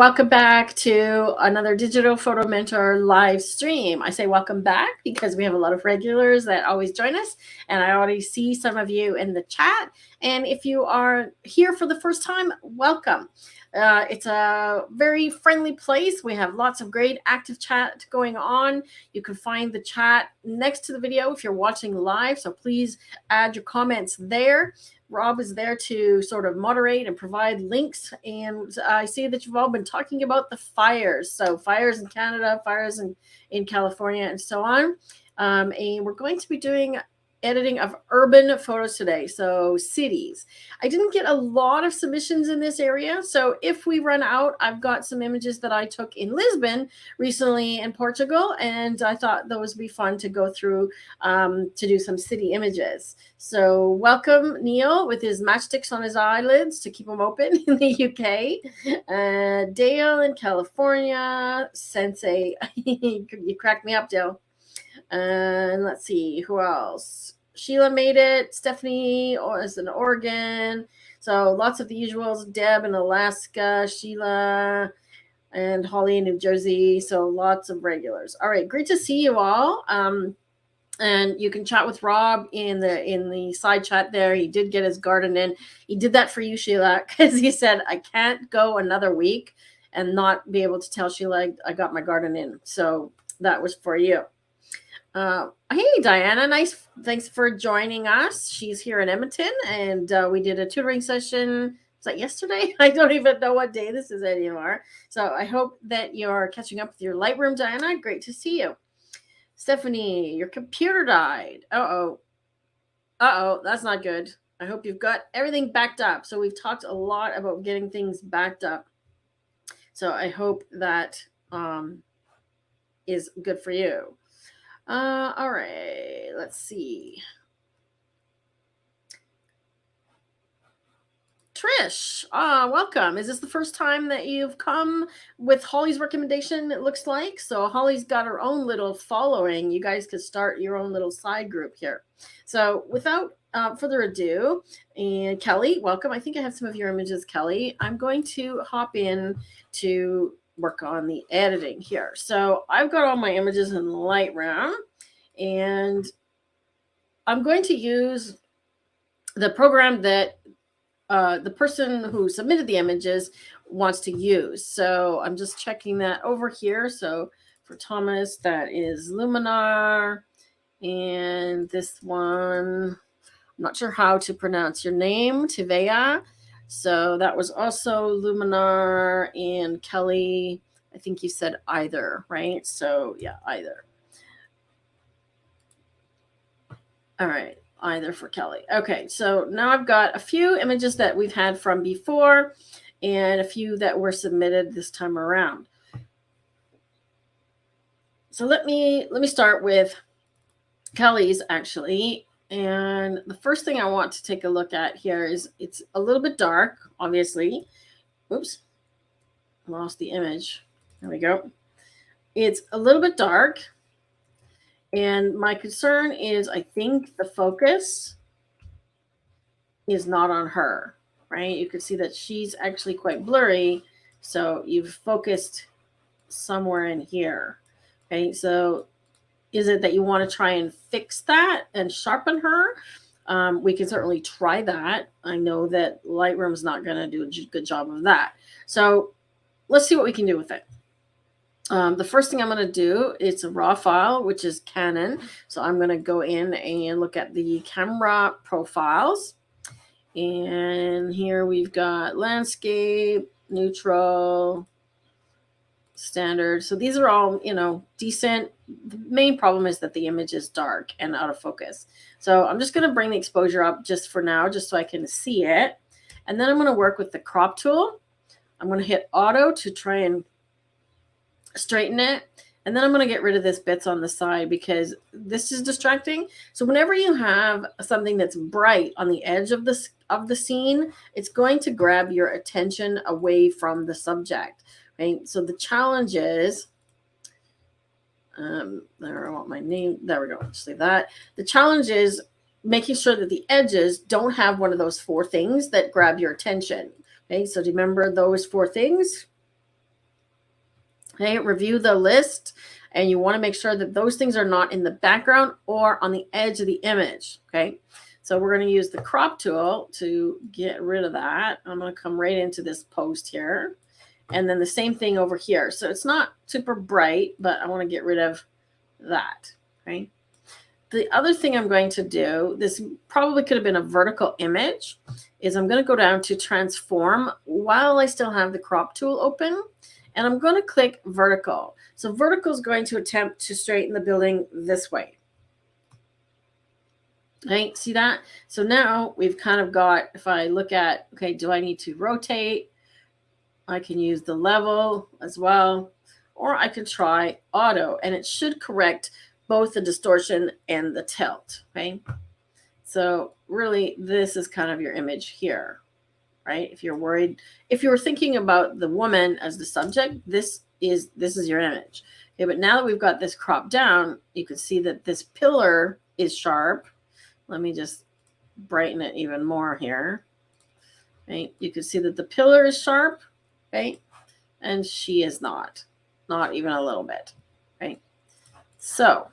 welcome back to another Digital Photo Mentor live stream. I say welcome back because we have a lot of regulars that always join us, and I already see some of you in the chat. And if you are here for the first time, welcome. It's a very friendly place. We have lots of great active chat going on. You can find the chat next to the video if you're watching live, so please add your comments there. Rob is there to sort of moderate and provide links. And I see that you've all been talking about the fires. So fires in Canada, fires in California, and so on. And we're going to be doing editing of urban photos today, so cities. I didn't get a lot of submissions in this area, so if we run out, I've got some images that I took in Lisbon recently in Portugal, and I thought those would be fun to go through to do some city images. So welcome Neil with his matchsticks on his eyelids to keep them open in the UK. Dale in California, Sensei, you cracked me up, Dale. And let's see who else. Sheila made it. Stephanie is in Oregon. So lots of the usuals. Deb in Alaska. Sheila and Holly in New Jersey. So lots of regulars. All right, great to see you all. And you can chat with Rob in the side chat there. He did get his garden in. He did that for you, Sheila, because he said I can't go another week and not be able to tell Sheila I got my garden in. So that was for you. Hey Diana, nice, thanks for joining us. She's here in Edmonton, and we did a tutoring session. Was that yesterday? I don't even know what day this is anymore. So I hope that you're catching up with your Lightroom, Diana. Great to see you. Stephanie, your computer died. Uh-oh, that's not good. I hope you've got everything backed up. So we've talked a lot about getting things backed up, so I hope that is good for you. All right, let's see. Trish, welcome. Is this the first time that you've come with Holly's recommendation, it looks like? So Holly's got her own little following. You guys could start your own little side group here. So without further ado, and Kelly, welcome. I think I have some of your images, Kelly. I'm going to hop in to work on the editing here. So I've got all my images in Lightroom, and I'm going to use the program that the person who submitted the images wants to use. So I'm just checking that over here. So for Thomas, that is Luminar, and this one, I'm not sure how to pronounce your name, Tivea. So that was also Luminar, and Kelly, I think you said either, right? So yeah, either. All right, either for Kelly. Okay, so now I've got a few images that we've had from before and a few that were submitted this time around. So let me start with Kelly's actually. And the first thing I want to take a look at here is it's a little bit dark, obviously. Oops, I lost the image. There we go. It's a little bit dark. And my concern is I think the focus is not on her, right? You can see that she's actually quite blurry. So you've focused somewhere in here. Okay, so is it that you want to try and fix that and sharpen her? We can certainly try that. I know that Lightroom's not going to do a good job of that. So let's see what we can do with it. The first thing I'm going to do, it's a raw file, which is Canon. So I'm going to go in and look at the camera profiles. And here we've got landscape, neutral, standard. So these are all, decent. The main problem is that the image is dark and out of focus. So I'm just going to bring the exposure up just for now, just so I can see it. And then I'm going to work with the crop tool. I'm going to hit auto to try and straighten it. And then I'm going to get rid of this bits on the side because this is distracting. So whenever you have something that's bright on the edge of the scene, it's going to grab your attention away from the subject. Right? So the challenge is, there, I want my name. There we go. Just leave that. The challenge is making sure that the edges don't have one of those four things that grab your attention. Okay. So do you remember those four things? Okay, review the list, and you want to make sure that those things are not in the background or on the edge of the image. Okay, so we're going to use the crop tool to get rid of that. I'm going to come right into this post here, and then the same thing over here. So it's not super bright, but I want to get rid of that. Okay. The other thing I'm going to do, this probably could have been a vertical image, is I'm going to go down to transform while I still have the crop tool open. And I'm going to click vertical. So vertical is going to attempt to straighten the building this way. Right? See that? So now we've kind of got, if I look at, okay, do I need to rotate? I can use the level as well, or I could try auto, and it should correct both the distortion and the tilt. Okay. So really, this is kind of your image here. Right? If you're worried, if you were thinking about the woman as the subject, this is your image. Okay, but now that we've got this cropped down, you can see that this pillar is sharp. Let me just brighten it even more here. Right? You can see that the pillar is sharp, right? And she is not even a little bit, right? So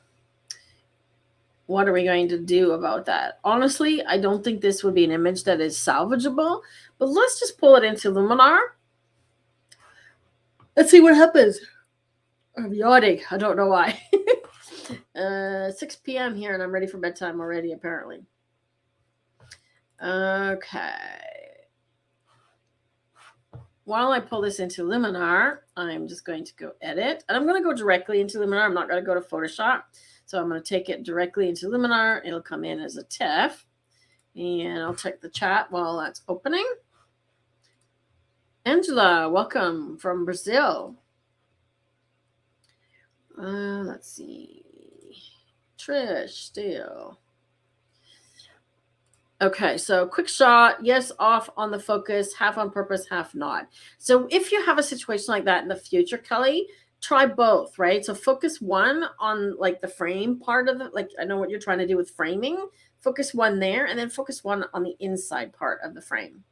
what are we going to do about that? Honestly, I don't think this would be an image that is salvageable, but let's just pull it into Luminar. Let's see what happens. I'm yawning. I don't know why. 6 p.m. here, and I'm ready for bedtime already, apparently. Okay. While I pull this into Luminar, I'm just going to go edit. And I'm going to go directly into Luminar. I'm not going to go to Photoshop. So I'm going to take it directly into Luminar. It'll come in as a TIFF. And I'll check the chat while that's opening. Angela, welcome from Brazil. Let's see. Trish, still. Okay, so quick shot. Yes, off on the focus, half on purpose, half not. So if you have a situation like that in the future, Kelly, try both, right? So focus one on like the frame part of it. Like I know what you're trying to do with framing. Focus one there, and then focus one on the inside part of the frame.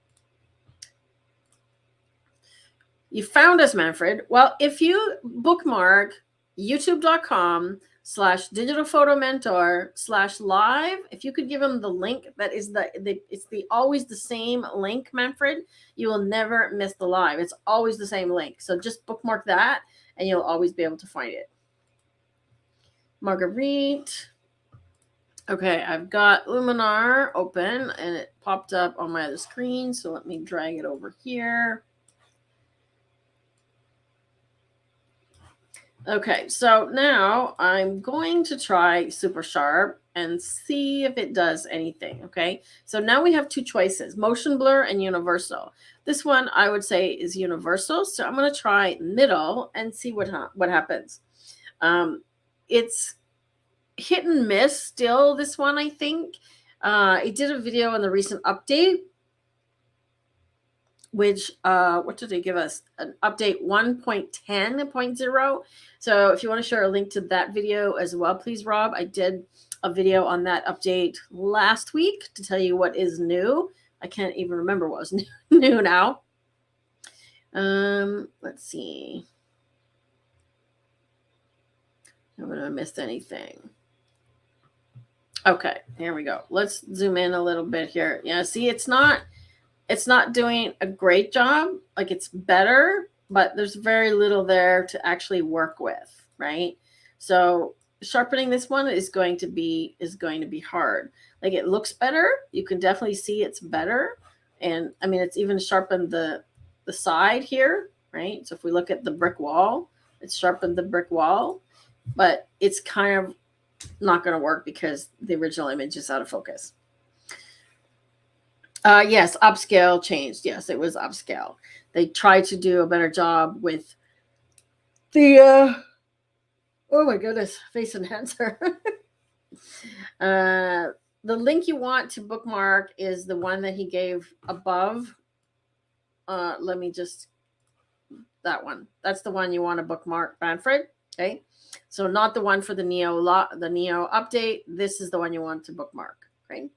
You found us, Manfred. Well, if you bookmark youtube.com/digitalphotomentor/live, if you could give them the link, that is it's always the same link, Manfred, you will never miss the live. It's always the same link. So just bookmark that and you'll always be able to find it. Marguerite. Okay, I've got Luminar open and it popped up on my other screen. So let me drag it over here. Okay, so now I'm going to try Super Sharp and see if it does anything, okay? So now we have two choices, motion blur and universal. This one I would say is universal, so I'm going to try middle and see what happens. It's hit and miss still, this one, I think. It did a video on the recent update, which, what did they give us? An update 1.10.0. So if you want to share a link to that video as well, please, Rob. I did a video on that update last week to tell you what is new. I can't even remember what was new now. Let's see. I haven't I missed anything. Okay, here we go. Let's zoom in a little bit here. Yeah, see, it's not doing a great job. Like it's better, but there's very little there to actually work with, right? So sharpening this one is going to be hard. Like it looks better. You can definitely see it's better. And I mean, it's even sharpened the side here, right? So if we look at the brick wall, it's sharpened the brick wall, but it's kind of not going to work because the original image is out of focus. Yes, upscale changed. Yes, it was upscale. They tried to do a better job with the, oh my goodness, face enhancer. The link you want to bookmark is the one that he gave above. Let me just, that one. That's the one you want to bookmark, Manfred. Okay. So not the one for the Neo update. This is the one you want to bookmark. Okay.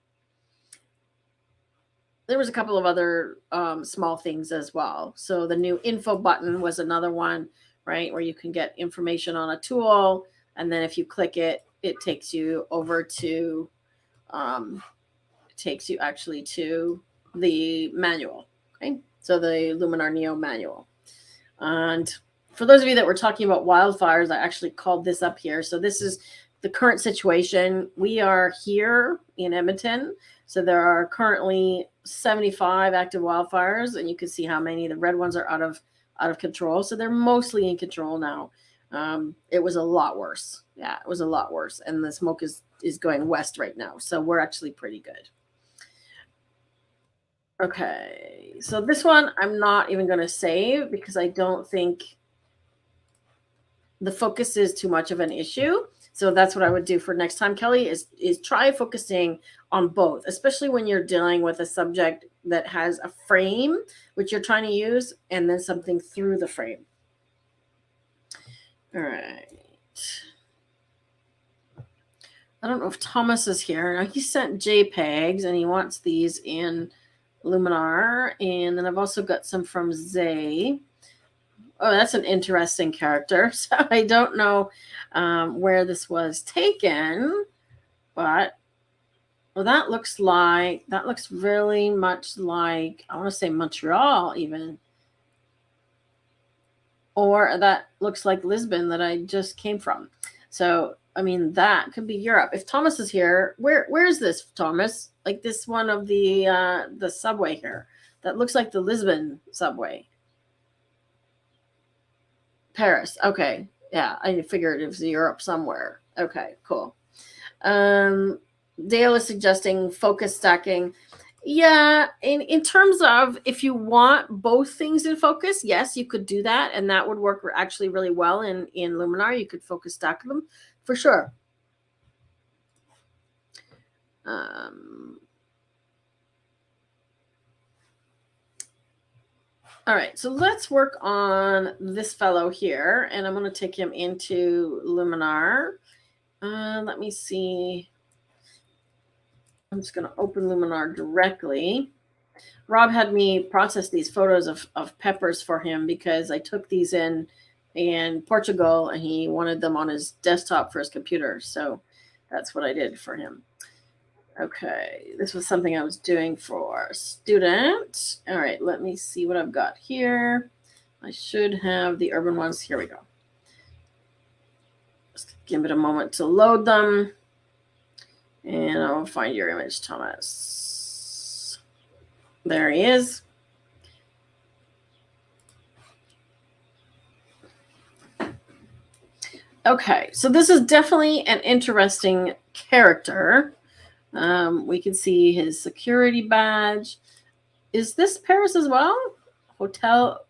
There was a couple of other small things as well. So the new info button was another one, right? Where you can get information on a tool, and then if you click it, it takes you over to, takes you actually to the manual. Okay, so the Luminar Neo manual. And for those of you that were talking about wildfires, I actually called this up here. So this is the current situation. We are here in Edmonton. So there are currently 75 active wildfires, and you can see how many. The red ones are out of control. So they're mostly in control now. It was a lot worse. Yeah, it was a lot worse. And the smoke is going west right now. So we're actually pretty good. Okay, so this one I'm not even going to save because I don't think the focus is too much of an issue. So that's what I would do for next time, Kelly, is try focusing on both, especially when you're dealing with a subject that has a frame, which you're trying to use, and then something through the frame. All right. I don't know if Thomas is here. Now, he sent JPEGs, and he wants these in Luminar, and then I've also got some from Zay. Oh, that's an interesting character. So I don't know where this was taken, but well, that looks really much like, I want to say Montreal even, or that looks like Lisbon that I just came from. So I mean, that could be Europe. If Thomas is here, where's this, Thomas? Like this one of the subway here. That looks like the Lisbon subway. Paris. Okay. Yeah, I figured it was Europe somewhere. Okay, cool. Dale is suggesting focus stacking. Yeah, in terms of if you want both things in focus, yes, you could do that, and that would work actually really well in Luminar. You could focus stack them for sure. All right, so let's work on this fellow here, and I'm going to take him into Luminar. Let me see. I'm just going to open Luminar directly. Rob had me process these photos of peppers for him because I took these in Portugal, and he wanted them on his desktop for his computer. So that's what I did for him. Okay, this was something I was doing for a student. All right, let me see what I've got here. I should have the urban ones. Here we go. Just give it a moment to load them. And I'll find your image, Thomas. There he is. Okay, so this is definitely an interesting character. We can see his security badge. Is this Paris as well? Hotel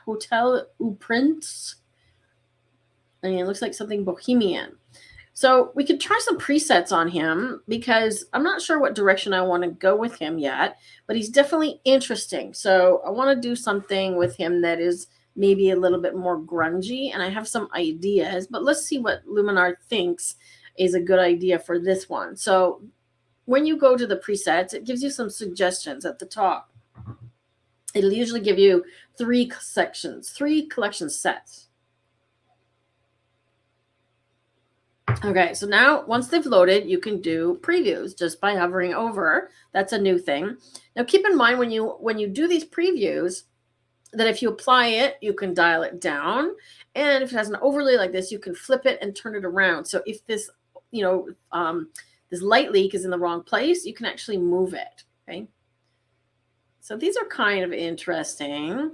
au Prince. And it looks like something bohemian. So we could try some presets on him because I'm not sure what direction I want to go with him yet, but he's definitely interesting. So I want to do something with him that is maybe a little bit more grungy, and I have some ideas, but let's see what Luminar thinks is a good idea for this one. So when you go to the presets, it gives you some suggestions at the top. It'll usually give you 3 sections, 3 collection sets. Okay, so now once they've loaded, you can do previews just by hovering over. That's a new thing. Now keep in mind when you do these previews that if you apply it, you can dial it down. And if it has an overlay like this, you can flip it and turn it around. So if this, this light leak is in the wrong place, you can actually move it, okay? So these are kind of interesting.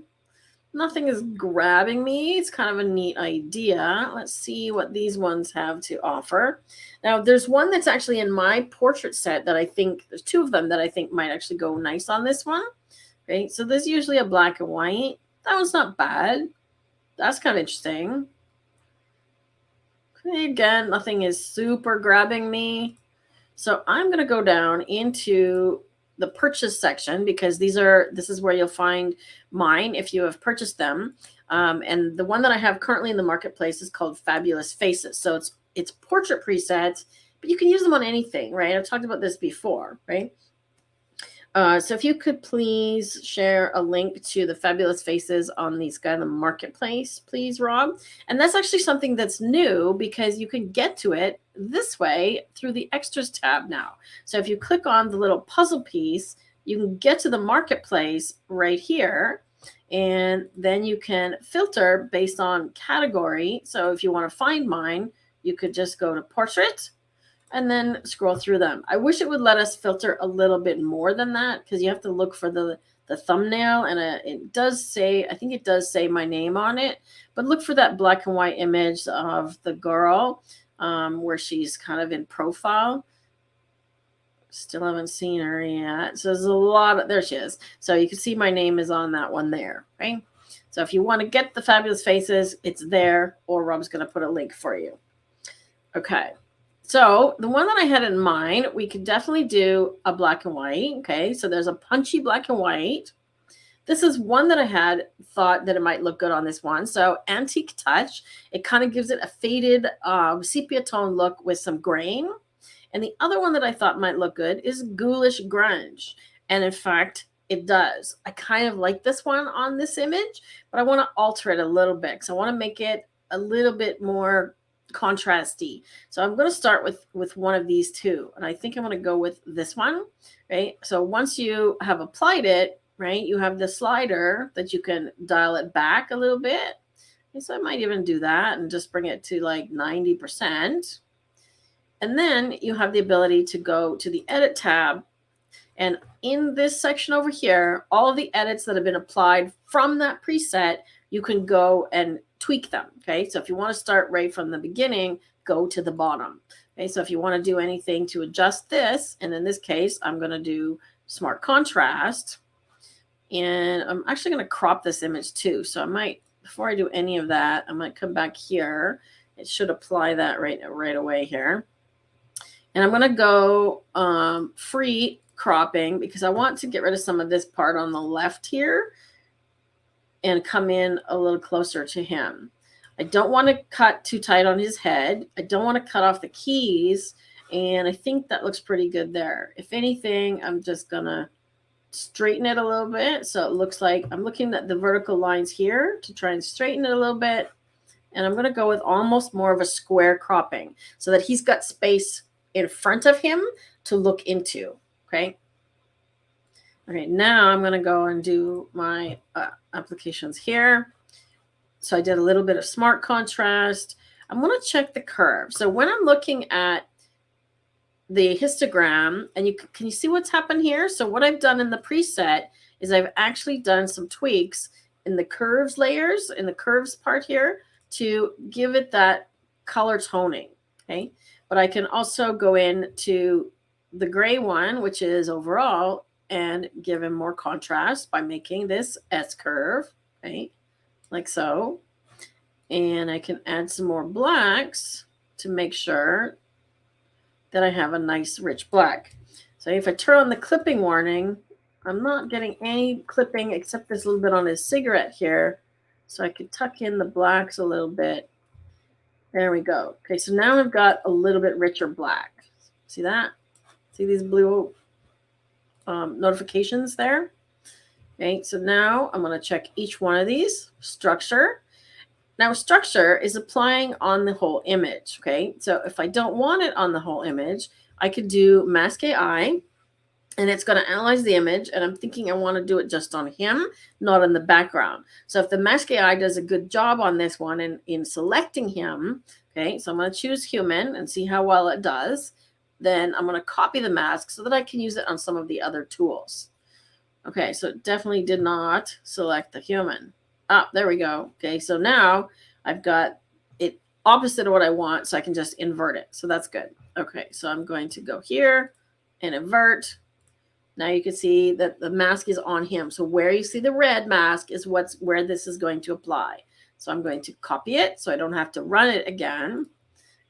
Nothing is grabbing me. It's kind of a neat idea. Let's see what these ones have to offer. Now, there's one that's actually in my portrait set that I think, there's 2 of them that I think might actually go nice on this one. Okay, so there's usually a black and white. That one's not bad. That's kind of interesting. Okay, again, nothing is super grabbing me. So I'm going to go down into the purchase section because this is where you'll find mine if you have purchased them. And the one that I have currently in the marketplace is called Fabulous Faces. So it's portrait presets, but you can use them on anything, right? I've talked about this before, right? So if you could please share a link to the fabulous faces on these guys in the marketplace, please, Rob. And that's actually something that's new because you can get to it this way through the extras tab now. So if you click on the little puzzle piece, you can get to the marketplace right here. And then you can filter based on category. So if you want to find mine, you could just go to portrait and then scroll through them. I wish it would let us filter a little bit more than that because you have to look for the thumbnail, and it does say, I think it does say my name on it, but look for that black and white image of the girl where she's kind of in profile. Still haven't seen her yet. So there's a lot of, there she is. So you can see my name is on that one there, right? So if you want to get the fabulous faces, it's there, or Rob's going to put a link for you. Okay. So the one that I had in mind, we could definitely do a black and white. Okay, so there's a punchy black and white. This is one that I had thought that it might look good on this one. So antique touch. It kind of gives it a faded sepia tone look with some grain. And the other one that I thought might look good is ghoulish grunge. And in fact, it does. I kind of like this one on this image, but I want to alter it a little bit because I want to make it a little bit more contrasty. So I'm going to start with one of these two, and I think I'm going to go with this one, right? So once you have applied it, right, you have the slider that you can dial it back a little bit. And so I might even do that and just bring it to like 90%. And then you have the ability to go to the edit tab, and in this section over here, all of the edits that have been applied from that preset, you can go and tweak them. Okay, so if you want to start right from the beginning, go to the bottom. Okay, so if you want to do anything to adjust this, and in this case, I'm going to do smart contrast, and I'm actually going to crop this image too. So I might, before I do any of that, I might come back here. It should apply that right away here. And I'm going to go free cropping because I want to get rid of some of this part on the left here and come in a little closer to him. I don't want to cut too tight on his head. I don't want to cut off the keys. And I think that looks pretty good there. If anything, I'm just going to straighten it a little bit. So it looks like I'm looking at the vertical lines here to try and straighten it a little bit. And I'm going to go with almost more of a square cropping so that he's got space in front of him to look into. Okay. Okay, now I'm going to go and do my applications here. So I did a little bit of smart contrast. I'm going to check the curve. So when I'm looking at the histogram, and can you see what's happened here? So what I've done in the preset is I've actually done some tweaks in the curves layers, in the curves part here, to give it that color toning. Okay. But I can also go into the gray one, which is overall, and give him more contrast by making this S curve, okay, like so. And I can add some more blacks to make sure that I have a nice rich black. So if I turn on the clipping warning, I'm not getting any clipping except this little bit on his cigarette here. So I could tuck in the blacks a little bit. There we go. Okay, so now I've got a little bit richer black. See that? See these blue notifications there? Okay, so now I'm going to check each one of these. Structure. Now, structure is applying on the whole image. Okay, so if I don't want it on the whole image, I could do Mask AI, and it's going to analyze the image, and I'm thinking I want to do it just on him, not in the background. So if the Mask AI does a good job on this one in selecting him, okay, so I'm going to choose human and see how well it does. Then I'm going to copy the mask so that I can use it on some of the other tools. Okay, so it definitely did not select the human. Ah, there we go. Okay, so now I've got it opposite of what I want, so I can just invert it. So that's good. Okay, so I'm going to go here and invert. Now you can see that the mask is on him. So where you see the red mask is where this is going to apply. So I'm going to copy it so I don't have to run it again.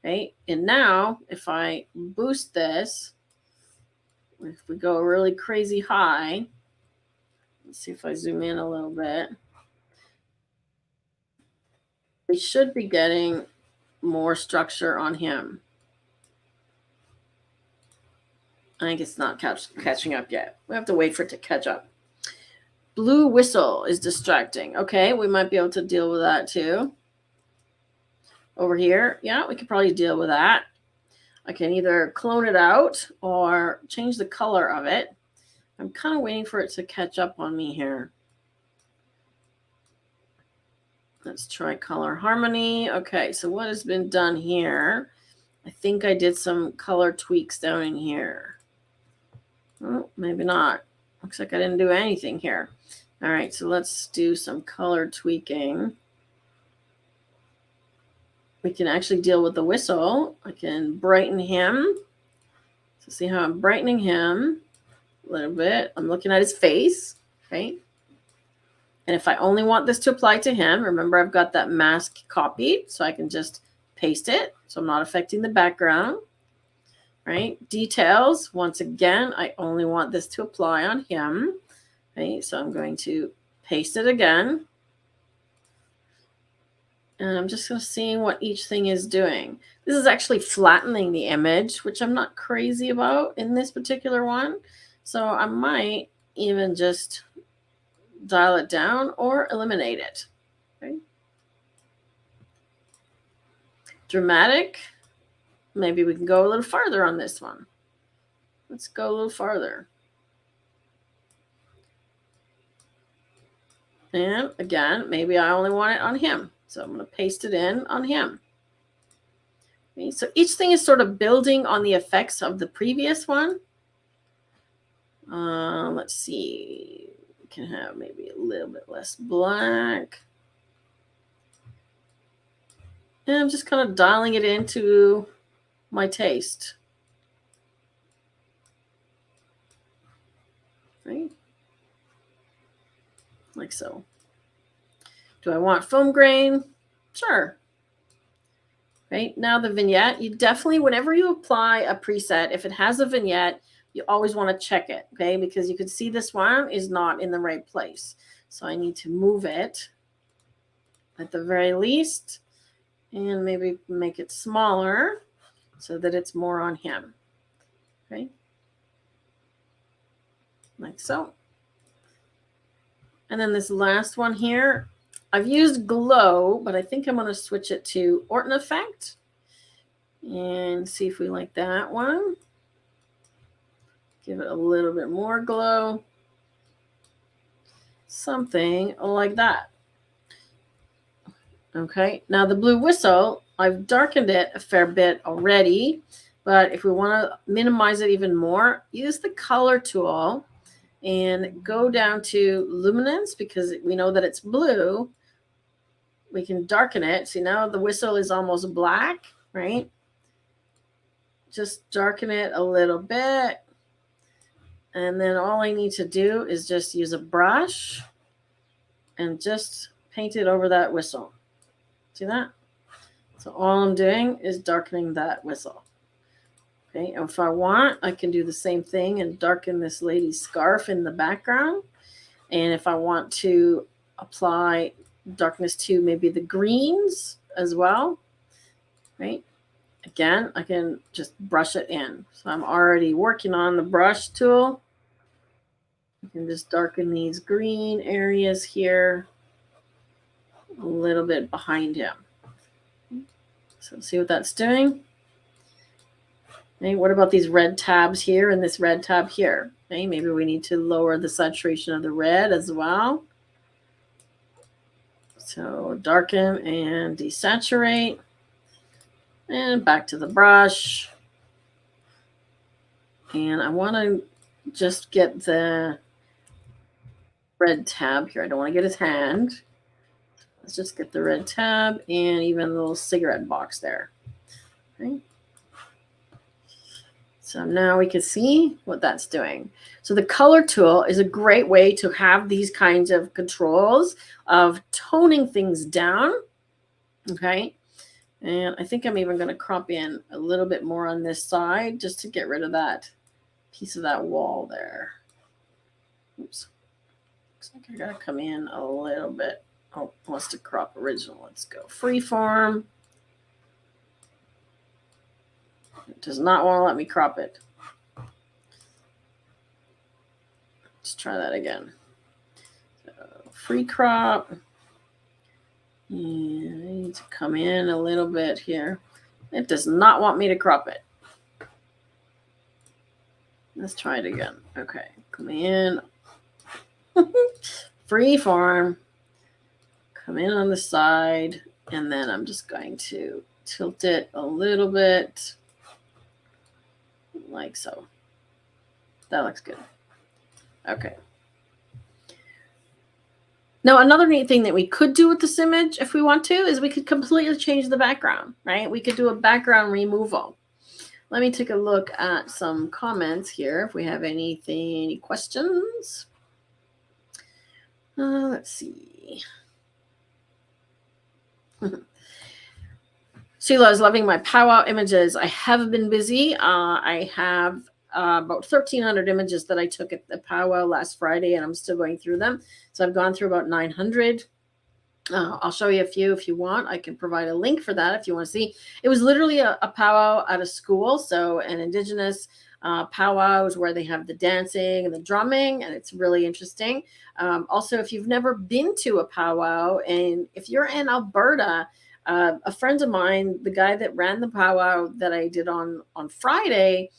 Okay, and now if I boost this, if we go really crazy high, let's see if I zoom in a little bit. We should be getting more structure on him. I think it's not catching up yet. We have to wait for it to catch up. Blue whistle is distracting. Okay, we might be able to deal with that too. Over here, yeah, we could probably deal with that. I can either clone it out or change the color of it. I'm kind of waiting for it to catch up on me here. Let's try color harmony. Okay, so what has been done here? I think I did some color tweaks down in here. Oh, maybe not. Looks like I didn't do anything here. All right, so let's do some color tweaking. We can actually deal with the whistle. I can brighten him. So see how I'm brightening him a little bit. I'm looking at his face, right? And if I only want this to apply to him, remember I've got that mask copied, so I can just paste it. So I'm not affecting the background, right? Details, once again, I only want this to apply on him, right? So I'm going to paste it again. And I'm just going to see what each thing is doing. This is actually flattening the image, which I'm not crazy about in this particular one. So I might even just dial it down or eliminate it. Okay. Dramatic. Maybe we can go a little farther on this one. Let's go a little farther. And again, maybe I only want it on him. So I'm going to paste it in on him. Okay, so each thing is sort of building on the effects of the previous one. Let's see. We can have maybe a little bit less black. And I'm just kind of dialing it into my taste. Right? Like so. Do I want foam grain? Sure. Right? Now the vignette, you definitely, whenever you apply a preset, if it has a vignette, you always want to check it, okay? Because you can see this one is not in the right place. So I need to move it at the very least and maybe make it smaller so that it's more on him, okay? Like so. And then this last one here, I've used glow, but I think I'm going to switch it to Orton effect and see if we like that one. Give it a little bit more glow. Something like that. Okay, now the blue whistle, I've darkened it a fair bit already, but if we want to minimize it even more, use the color tool and go down to luminance because we know that it's blue. We can darken it. See, now the whistle is almost black, right? Just darken it a little bit. And then all I need to do is just use a brush and just paint it over that whistle. See that? So all I'm doing is darkening that whistle. Okay, and if I want, I can do the same thing and darken this lady's scarf in the background. And if I want to apply darkness to maybe the greens as well, right? Again, I can just brush it in. So I'm already working on the brush tool. I can just darken these green areas here a little bit behind him. So see what that's doing? Okay, what about these red tabs here and this red tab here? Okay, maybe we need to lower the saturation of the red as well. So darken and desaturate. And back to the brush. And I want to just get the red tab here. I don't want to get his hand. Let's just get the red tab and even the little cigarette box there. Okay. So now we can see what that's doing. So the color tool is a great way to have these kinds of controls of toning things down. Okay. And I think I'm even going to crop in a little bit more on this side just to get rid of that piece of that wall there. Oops. Looks like I got to come in a little bit. Oh, wants to crop original. Let's go freeform. It does not want to let me crop it. try that again. So, free crop. And I need to come in a little bit here. It does not want me to crop it. Let's try it again. Okay, come in. Free form. Come in on the side, and then I'm just going to tilt it a little bit, like so. That looks good. Okay. Now, another neat thing that we could do with this image, if we want to, is we could completely change the background, right? We could do a background removal. Let me take a look at some comments here, if we have anything, any questions. Let's see. Sheila is loving my powwow images. I have been busy. I have about 1,300 images that I took at the powwow last Friday, and I'm still going through them. So I've gone through about 900. I'll show you a few if you want. I can provide a link for that if you want to see. It was literally a powwow at a school, so an Indigenous powwows where they have the dancing and the drumming, and it's really interesting. Also, if you've never been to a powwow, and if you're in Alberta, a friend of mine, the guy that ran the powwow that I did on Friday,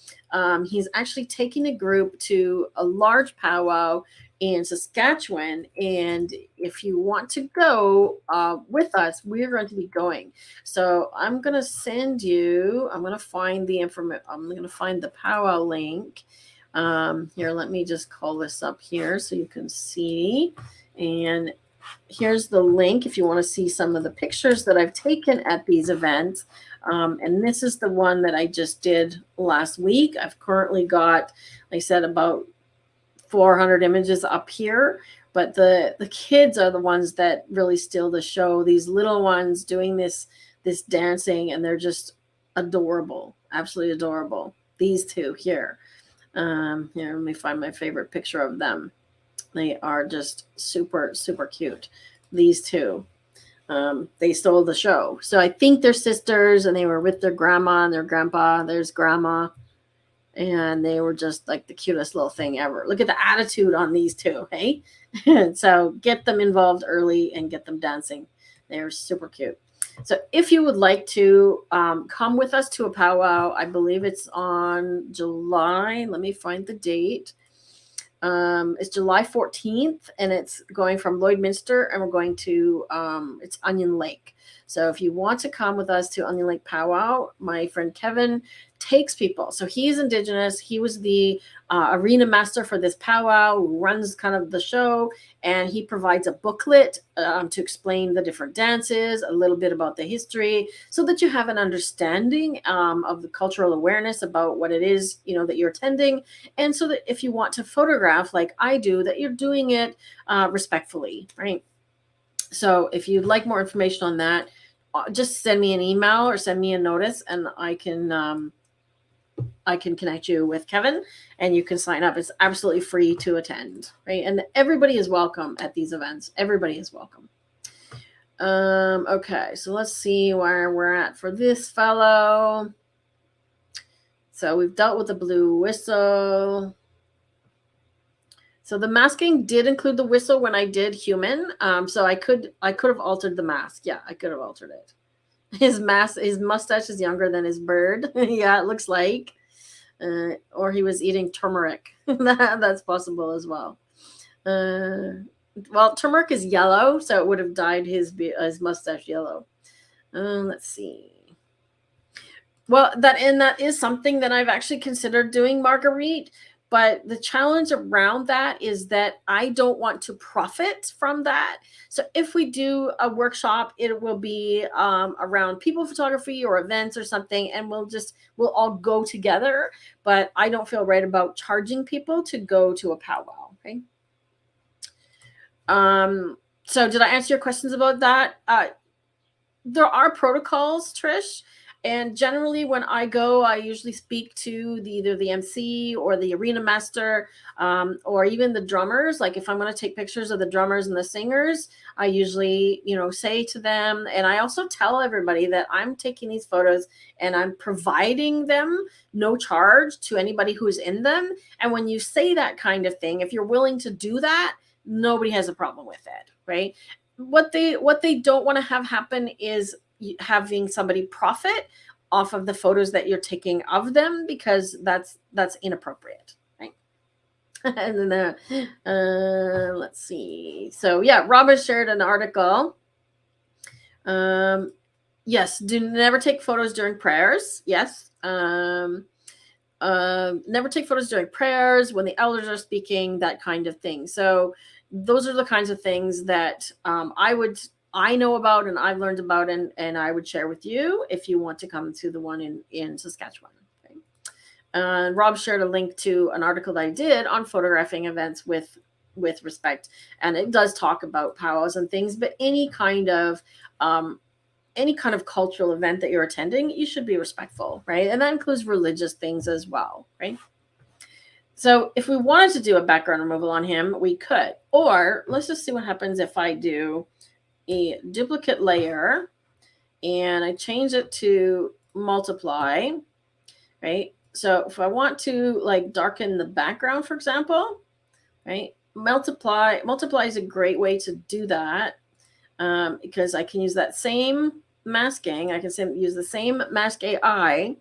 he's actually taking a group to a large powwow in Saskatchewan. And if you want to go with us, we're going to be going. So I'm going to send you, I'm going to find the information. I'm going to find the powwow link. Here, let me just call this up here so you can see. And here's the link if you want to see some of the pictures that I've taken at these events. And this is the one that I just did last week. I've currently got, like I said, about 400 images up here, but the kids are the ones that really steal the show. These little ones doing this dancing, and they're just adorable, absolutely adorable. These two here. Here, let me find my favorite picture of them. They are just super, super cute. These two, they stole the show. So I think they're sisters, and they were with their grandma and their grandpa. There's grandma. And they were just like the cutest little thing ever. Look at the attitude on these two, hey? So get them involved early and get them dancing. They're super cute. So if you would like to come with us to a powwow, I believe it's on July. Let me find the date. It's July 14th, and it's going from Lloydminster, and we're going to, it's Onion Lake. So if you want to come with us to Onion Lake Powwow, my friend Kevin takes people. So he's Indigenous. He was the arena master for this powwow, who runs kind of the show, and he provides a booklet to explain the different dances, a little bit about the history, so that you have an understanding of the cultural awareness about what it is, you know, that you're attending, and so that if you want to photograph like I do, that you're doing it respectfully, right? So if you'd like more information on that, just send me an email or send me a notice, and I can connect you with Kevin, and you can sign up. It's absolutely free to attend, right? And everybody is welcome at these events. Everybody is welcome. Okay, so let's see where we're at for this fellow. So we've dealt with the blue whistle. So the masking did include the whistle when I did human. So I could have altered the mask. Yeah, I could have altered it. His mustache is younger than his bird. Yeah, it looks like. Or he was eating turmeric. That's possible as well. Well, turmeric is yellow, so it would have dyed his mustache yellow. Let's see. Well, that is something that I've actually considered doing, Marguerite. But the challenge around that is that I don't want to profit from that. So if we do a workshop, it will be around people photography or events or something, and we'll all go together. But I don't feel right about charging people to go to a powwow. Okay. So did I answer your questions about that? There are protocols, Trish. And generally when I go, I usually speak to either the MC or the arena master, or even the drummers. Like if I'm going to take pictures of the drummers and the singers, I usually, say to them, and I also tell everybody that I'm taking these photos and I'm providing them no charge to anybody who's in them. And when you say that kind of thing, if you're willing to do that, nobody has a problem with it, right? What they don't want to have happen is having somebody profit off of the photos that you're taking of them, because that's inappropriate, right? And then let's see. So yeah, Robert shared an article. Yes, never take photos during prayers. Yes. Never take photos during prayers, when the elders are speaking, that kind of thing. So those are the kinds of things that I know about and I've learned about, and I would share with you if you want to come to the one in Saskatchewan. Okay. Rob shared a link to an article that I did on photographing events with respect, and it does talk about powwows and things, but any kind of cultural event that you're attending, you should be respectful, right? And that includes religious things as well, right? So if we wanted to do a background removal on him, we could. Or let's just see what happens if I do a duplicate layer and I change it to multiply, right? So if I want to like darken the background, for example, right? Multiply is a great way to do that, because I can use that same masking. I can use the same mask AI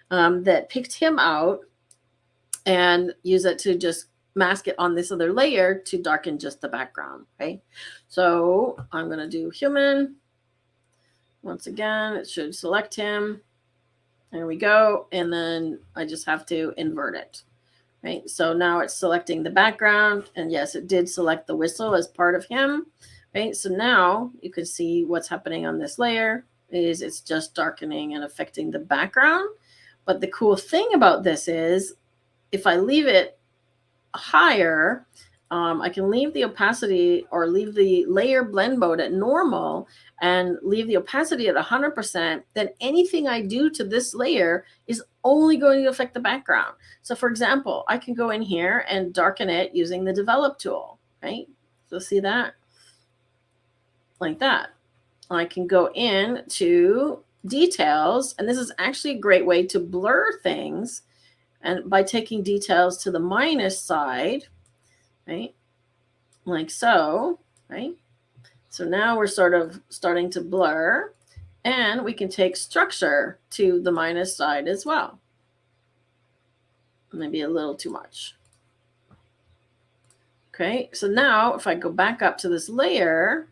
that picked him out and use it to just mask it on this other layer to darken just the background. Okay, so I'm going to do human. Once again, it should select him. There we go. And then I just have to invert it. Right, so now it's selecting the background, and yes, it did select the whistle as part of him. Right, so now you can see what's happening on this layer is it's just darkening and affecting the background. But the cool thing about this is if I leave it higher, I can leave the opacity or leave the layer blend mode at normal and leave the opacity at 100%, then anything I do to this layer is only going to affect the background. So for example, I can go in here and darken it using the develop tool, right? So see that? Like that. I can go in to details, and this is actually a great way to blur things. And by taking details to the minus side, right? Like so, right? So now we're sort of starting to blur, and we can take structure to the minus side as well. Maybe a little too much. Okay, so now if I go back up to this layer,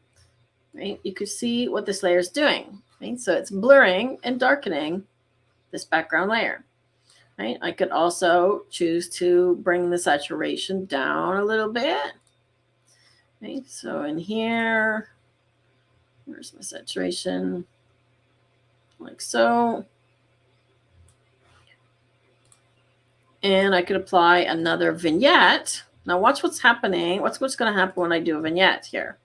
right, you can see what this layer is doing. Right? So it's blurring and darkening this background layer. Right? I could also choose to bring the saturation down a little bit. Right? So in here, where's my saturation? Like so. And I could apply another vignette. Now watch what's happening. What's going to happen when I do a vignette here.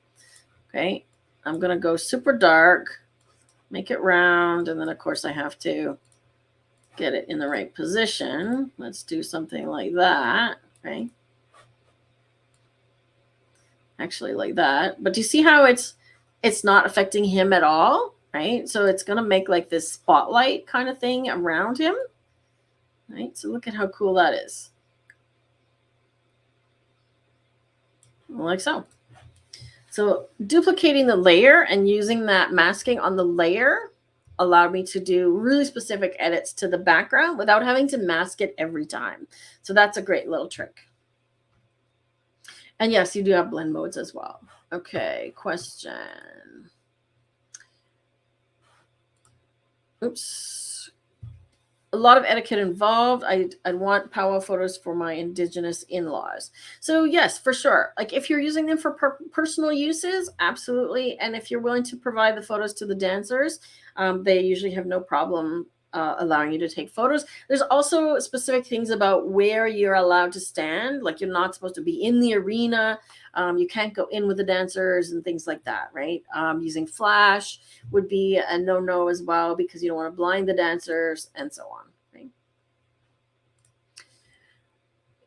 Okay, I'm going to go super dark, make it round, and then of course I have to get it in the right position. Let's do something like that, right? Actually like that. But do you see how it's not affecting him at all, right? So it's going to make like this spotlight kind of thing around him, right? So look at how cool that is. Like so. So duplicating the layer and using that masking on the layer allowed me to do really specific edits to the background without having to mask it every time. So that's a great little trick. And yes, you do have blend modes as well. Okay, question. Oops. A lot of etiquette involved. I want powwow photos for my Indigenous in-laws. So yes, for sure. Like if you're using them for personal uses, absolutely. And if you're willing to provide the photos to the dancers, they usually have no problem allowing you to take photos. There's also specific things about where you're allowed to stand. Like you're not supposed to be in the arena. You can't go in with the dancers and things like that, right? Using flash would be a no-no as well, because you don't want to blind the dancers and so on, right?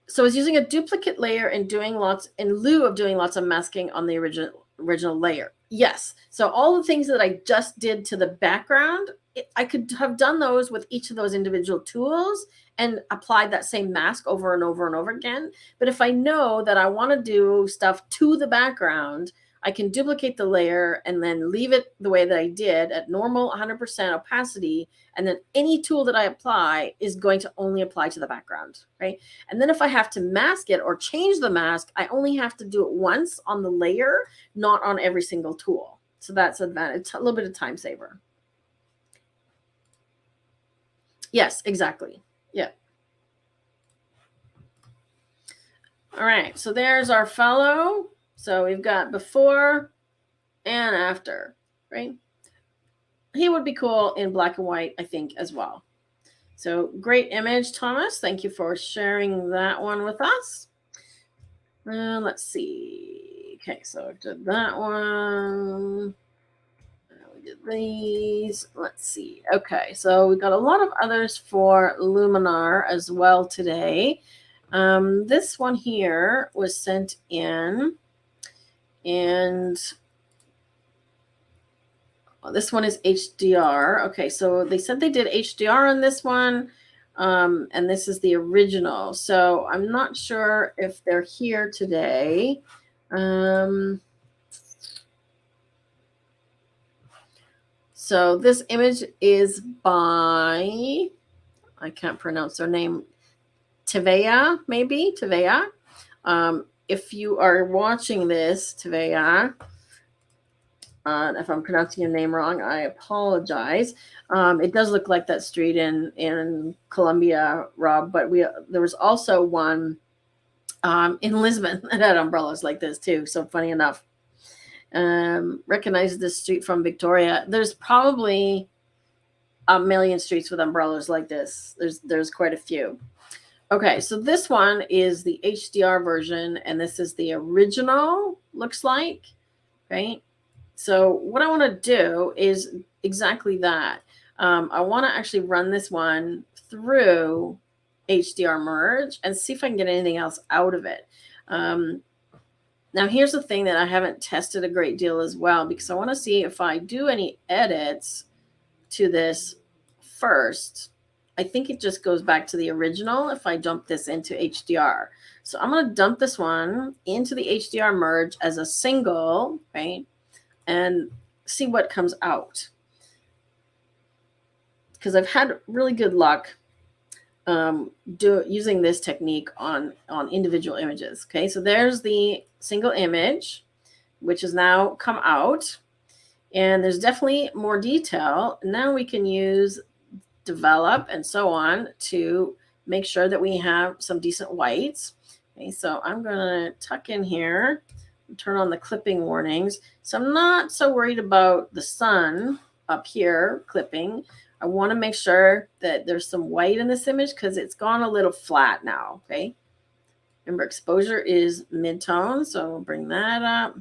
So it's using a duplicate layer and doing lots in lieu of doing lots of masking on the original layer. Yes. So all the things that I just did to the background, I could have done those with each of those individual tools and applied that same mask over and over and over again. But if I know that I want to do stuff to the background, I can duplicate the layer and then leave it the way that I did at normal 100% opacity. And then any tool that I apply is going to only apply to the background, right? And then if I have to mask it or change the mask, I only have to do it once on the layer, not on every single tool. So that's an advantage. It's a little bit of time saver. Yes, exactly. Yeah. All right. So there's our fellow. So we've got before and after, right? He would be cool in black and white, I think, as well. So great image, Thomas. Thank you for sharing that one with us. Let's see. Okay, so I did that one. We did these. Let's see. Okay, so we got a lot of others for Luminar as well today. This one here was sent in, and this one is HDR. Okay, so they said they did HDR on this one, and this is the original. So I'm not sure if they're here today. So this image is by, I can't pronounce their name, Tevea, maybe, Tevea. If you are watching this, Tevea, if I'm pronouncing your name wrong, I apologize. It does look like that street in Colombia, Rob, but there was also one in Lisbon that had umbrellas like this too. So funny enough. Recognize this street from Victoria. There's probably a million streets with umbrellas like this. There's quite a few. Okay, so this one is the HDR version, and this is the original, looks like, right? So what I want to do is exactly that. I want to actually run this one through HDR merge and see if I can get anything else out of it. Now, here's the thing that I haven't tested a great deal as well, because I want to see if I do any edits to this first. I think it just goes back to the original if I dump this into HDR. So I'm going to dump this one into the HDR merge as a single, right? And see what comes out. Because I've had really good luck using this technique on individual images. Okay, so there's the single image, which has now come out. And there's definitely more detail. Now we can use develop and so on to make sure that we have some decent whites. Okay, so I'm going to tuck in here, turn on the clipping warnings. So I'm not so worried about the sun up here clipping. I want to make sure that there's some white in this image because it's gone a little flat now. Okay. Remember, exposure is mid-tone, so we'll bring that up.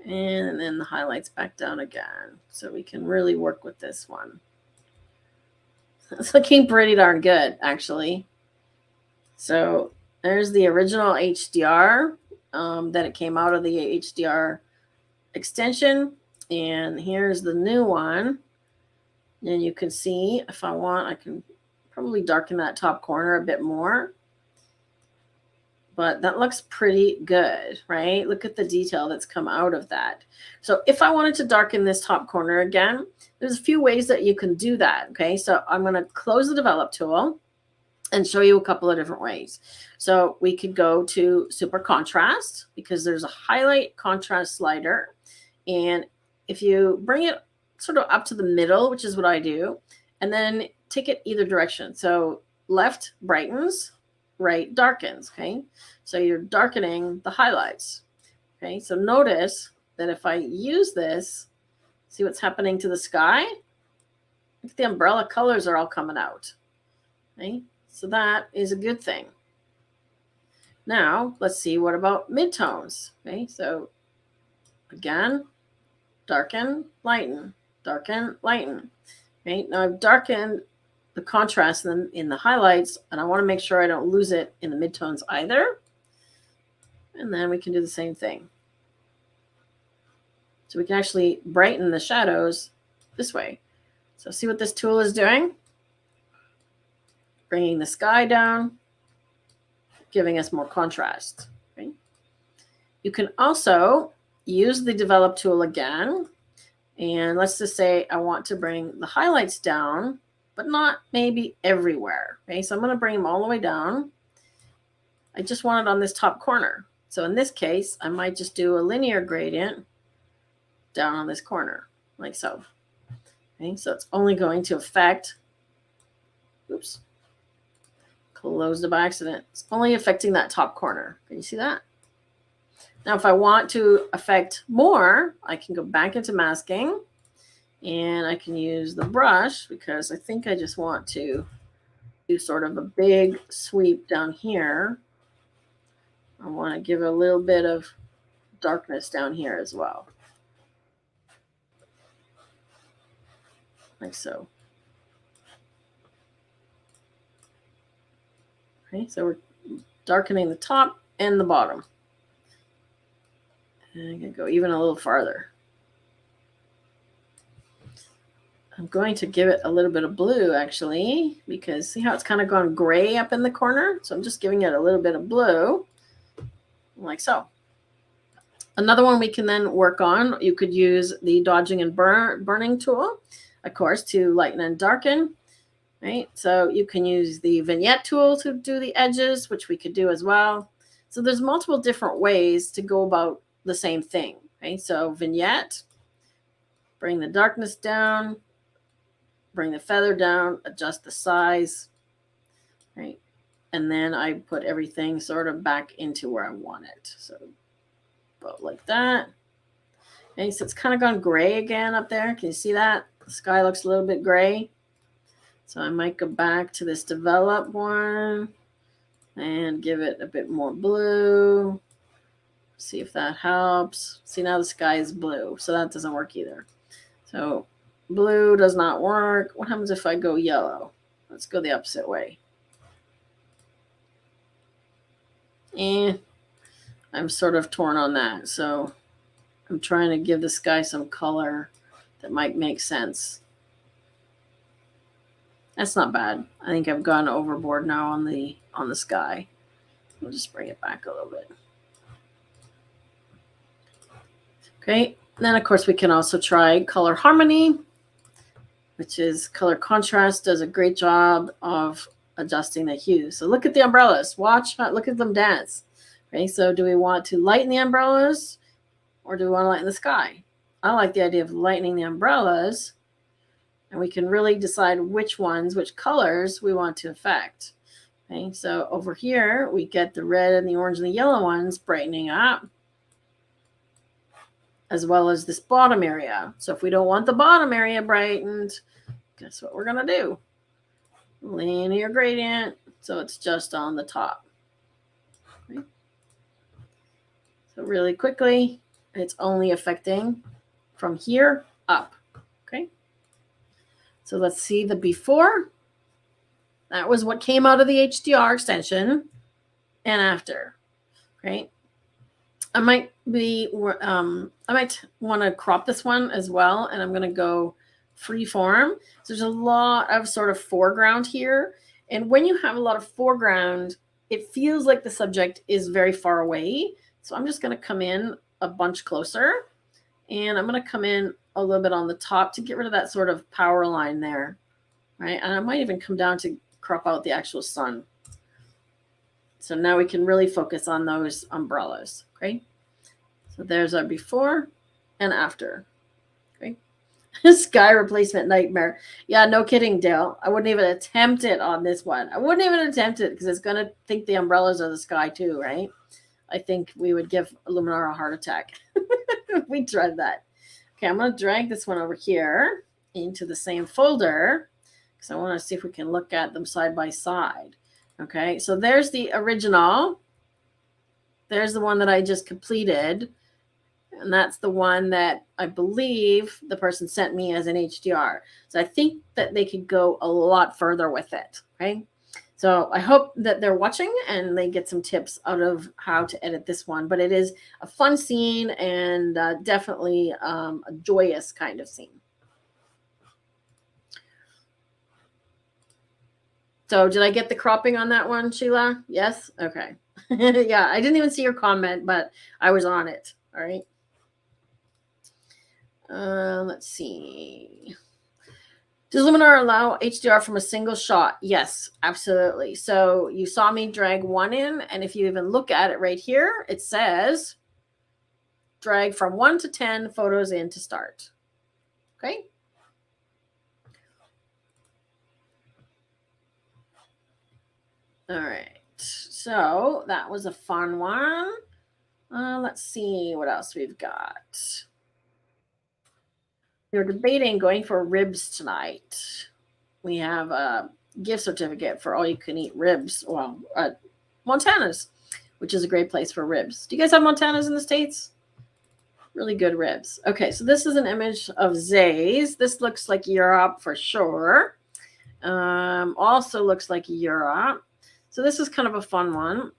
And then the highlights back down again. So we can really work with this one. It's looking pretty darn good, actually. So there's the original HDR that it came out of the HDR extension. And here's the new one. And you can see, if I want, I can probably darken that top corner a bit more. But that looks pretty good, right? Look at the detail that's come out of that. So if I wanted to darken this top corner again, there's a few ways that you can do that, okay? So I'm going to close the develop tool and show you a couple of different ways. So we could go to super contrast because there's a highlight contrast slider. And if you bring it sort of up to the middle, which is what I do, and then take it either direction. So left brightens, right darkens, okay? So you're darkening the highlights, okay? So notice that if I use this, see what's happening to the sky? Look at the umbrella colors are all coming out. Okay? So that is a good thing. Now, let's see, what about midtones? Okay, so again, darken, lighten, darken, lighten. Okay, now I've darkened the contrast in the highlights, and I want to make sure I don't lose it in the midtones either. And then we can do the same thing. So we can actually brighten the shadows this way. So see what this tool is doing? Bringing the sky down, giving us more contrast. Okay? You can also use the develop tool again. And let's just say I want to bring the highlights down, but not maybe everywhere. Okay, so I'm going to bring them all the way down. I just want it on this top corner. So in this case, I might just do a linear gradient down on this corner, like so. Okay, so it's only going to affect, oops, closed it by accident. It's only affecting that top corner. Can you see that? Now, if I want to affect more, I can go back into masking and I can use the brush because I think I just want to do sort of a big sweep down here. I want to give a little bit of darkness down here as well. Like so. Okay, so we're darkening the top and the bottom. And I'm going to go even a little farther. I'm going to give it a little bit of blue, actually, because see how it's kind of gone gray up in the corner? So I'm just giving it a little bit of blue, like so. Another one we can then work on, you could use the dodging and burning tool, of course, to lighten and darken. Right? So you can use the vignette tool to do the edges, which we could do as well. So there's multiple different ways to go about the same thing. Okay? So vignette, bring the darkness down, bring the feather down, adjust the size, right? And then I put everything sort of back into where I want it. So about like that. Okay, so it's kind of gone gray again up there. Can you see that? The sky looks a little bit gray. So I might go back to this develop one and give it a bit more blue. See if that helps. See, now the sky is blue, so that doesn't work either. So blue does not work. What happens if I go yellow? Let's go the opposite way. And I'm sort of torn on that. So I'm trying to give the sky some color that might make sense. That's not bad. I think I've gone overboard now on the sky. We'll just bring it back a little bit. Okay, then of course we can also try color harmony, which is color contrast, does a great job of adjusting the hue. So look at the umbrellas. Watch, look at them dance. Okay, so do we want to lighten the umbrellas or do we want to lighten the sky? I like the idea of lightening the umbrellas, and we can really decide which ones, which colors we want to affect. Okay, so over here, we get the red and the orange and the yellow ones brightening up, as well as this bottom area. So if we don't want the bottom area brightened, guess what we're going to do? Linear gradient, so it's just on the top. Okay. So really quickly, it's only affecting from here up. Okay. So let's see the before. That was what came out of the HDR extension, and after. Okay. I might want to crop this one as well, and I'm going to go freeform. So there's a lot of sort of foreground here, and when you have a lot of foreground, it feels like the subject is very far away. So I'm just going to come in a bunch closer, and I'm going to come in a little bit on the top to get rid of that sort of power line there, right? And I might even come down to crop out the actual sun. So now we can really focus on those umbrellas, okay? So there's our before and after, okay? Sky replacement nightmare. Yeah, no kidding, Dale. I wouldn't even attempt it on this one. I wouldn't even attempt it because it's going to think the umbrellas are the sky too, right? I think we would give Luminar a heart attack if we tried that. Okay, I'm going to drag this one over here, into the same folder because I want to see if we can look at them side by side. Okay, so there's the original. There's the one that I just completed. And that's the one that I believe the person sent me as an HDR. So I think that they could go a lot further with it. Okay. So I hope that they're watching and they get some tips out of how to edit this one. But it is a fun scene and definitely a joyous kind of scene. So did I get the cropping on that one, Sheila? Yes? Okay. Yeah, I didn't even see your comment, but I was on it. All right. Let's see. Does Luminar allow HDR from a single shot? Yes, absolutely. So you saw me drag one in, and if you even look at it right here, it says drag from 1 to 10 photos in to start. Okay. All right. So that was a fun one. Let's see what else we've got. We're debating going for ribs tonight. We have a gift certificate for all you can eat ribs. Well, Montana's, which is a great place for ribs. Do you guys have Montana's in the States? Really good ribs. Okay, so this is an image of Zay's. This looks like Europe for sure. Also looks like Europe. So this is kind of a fun one.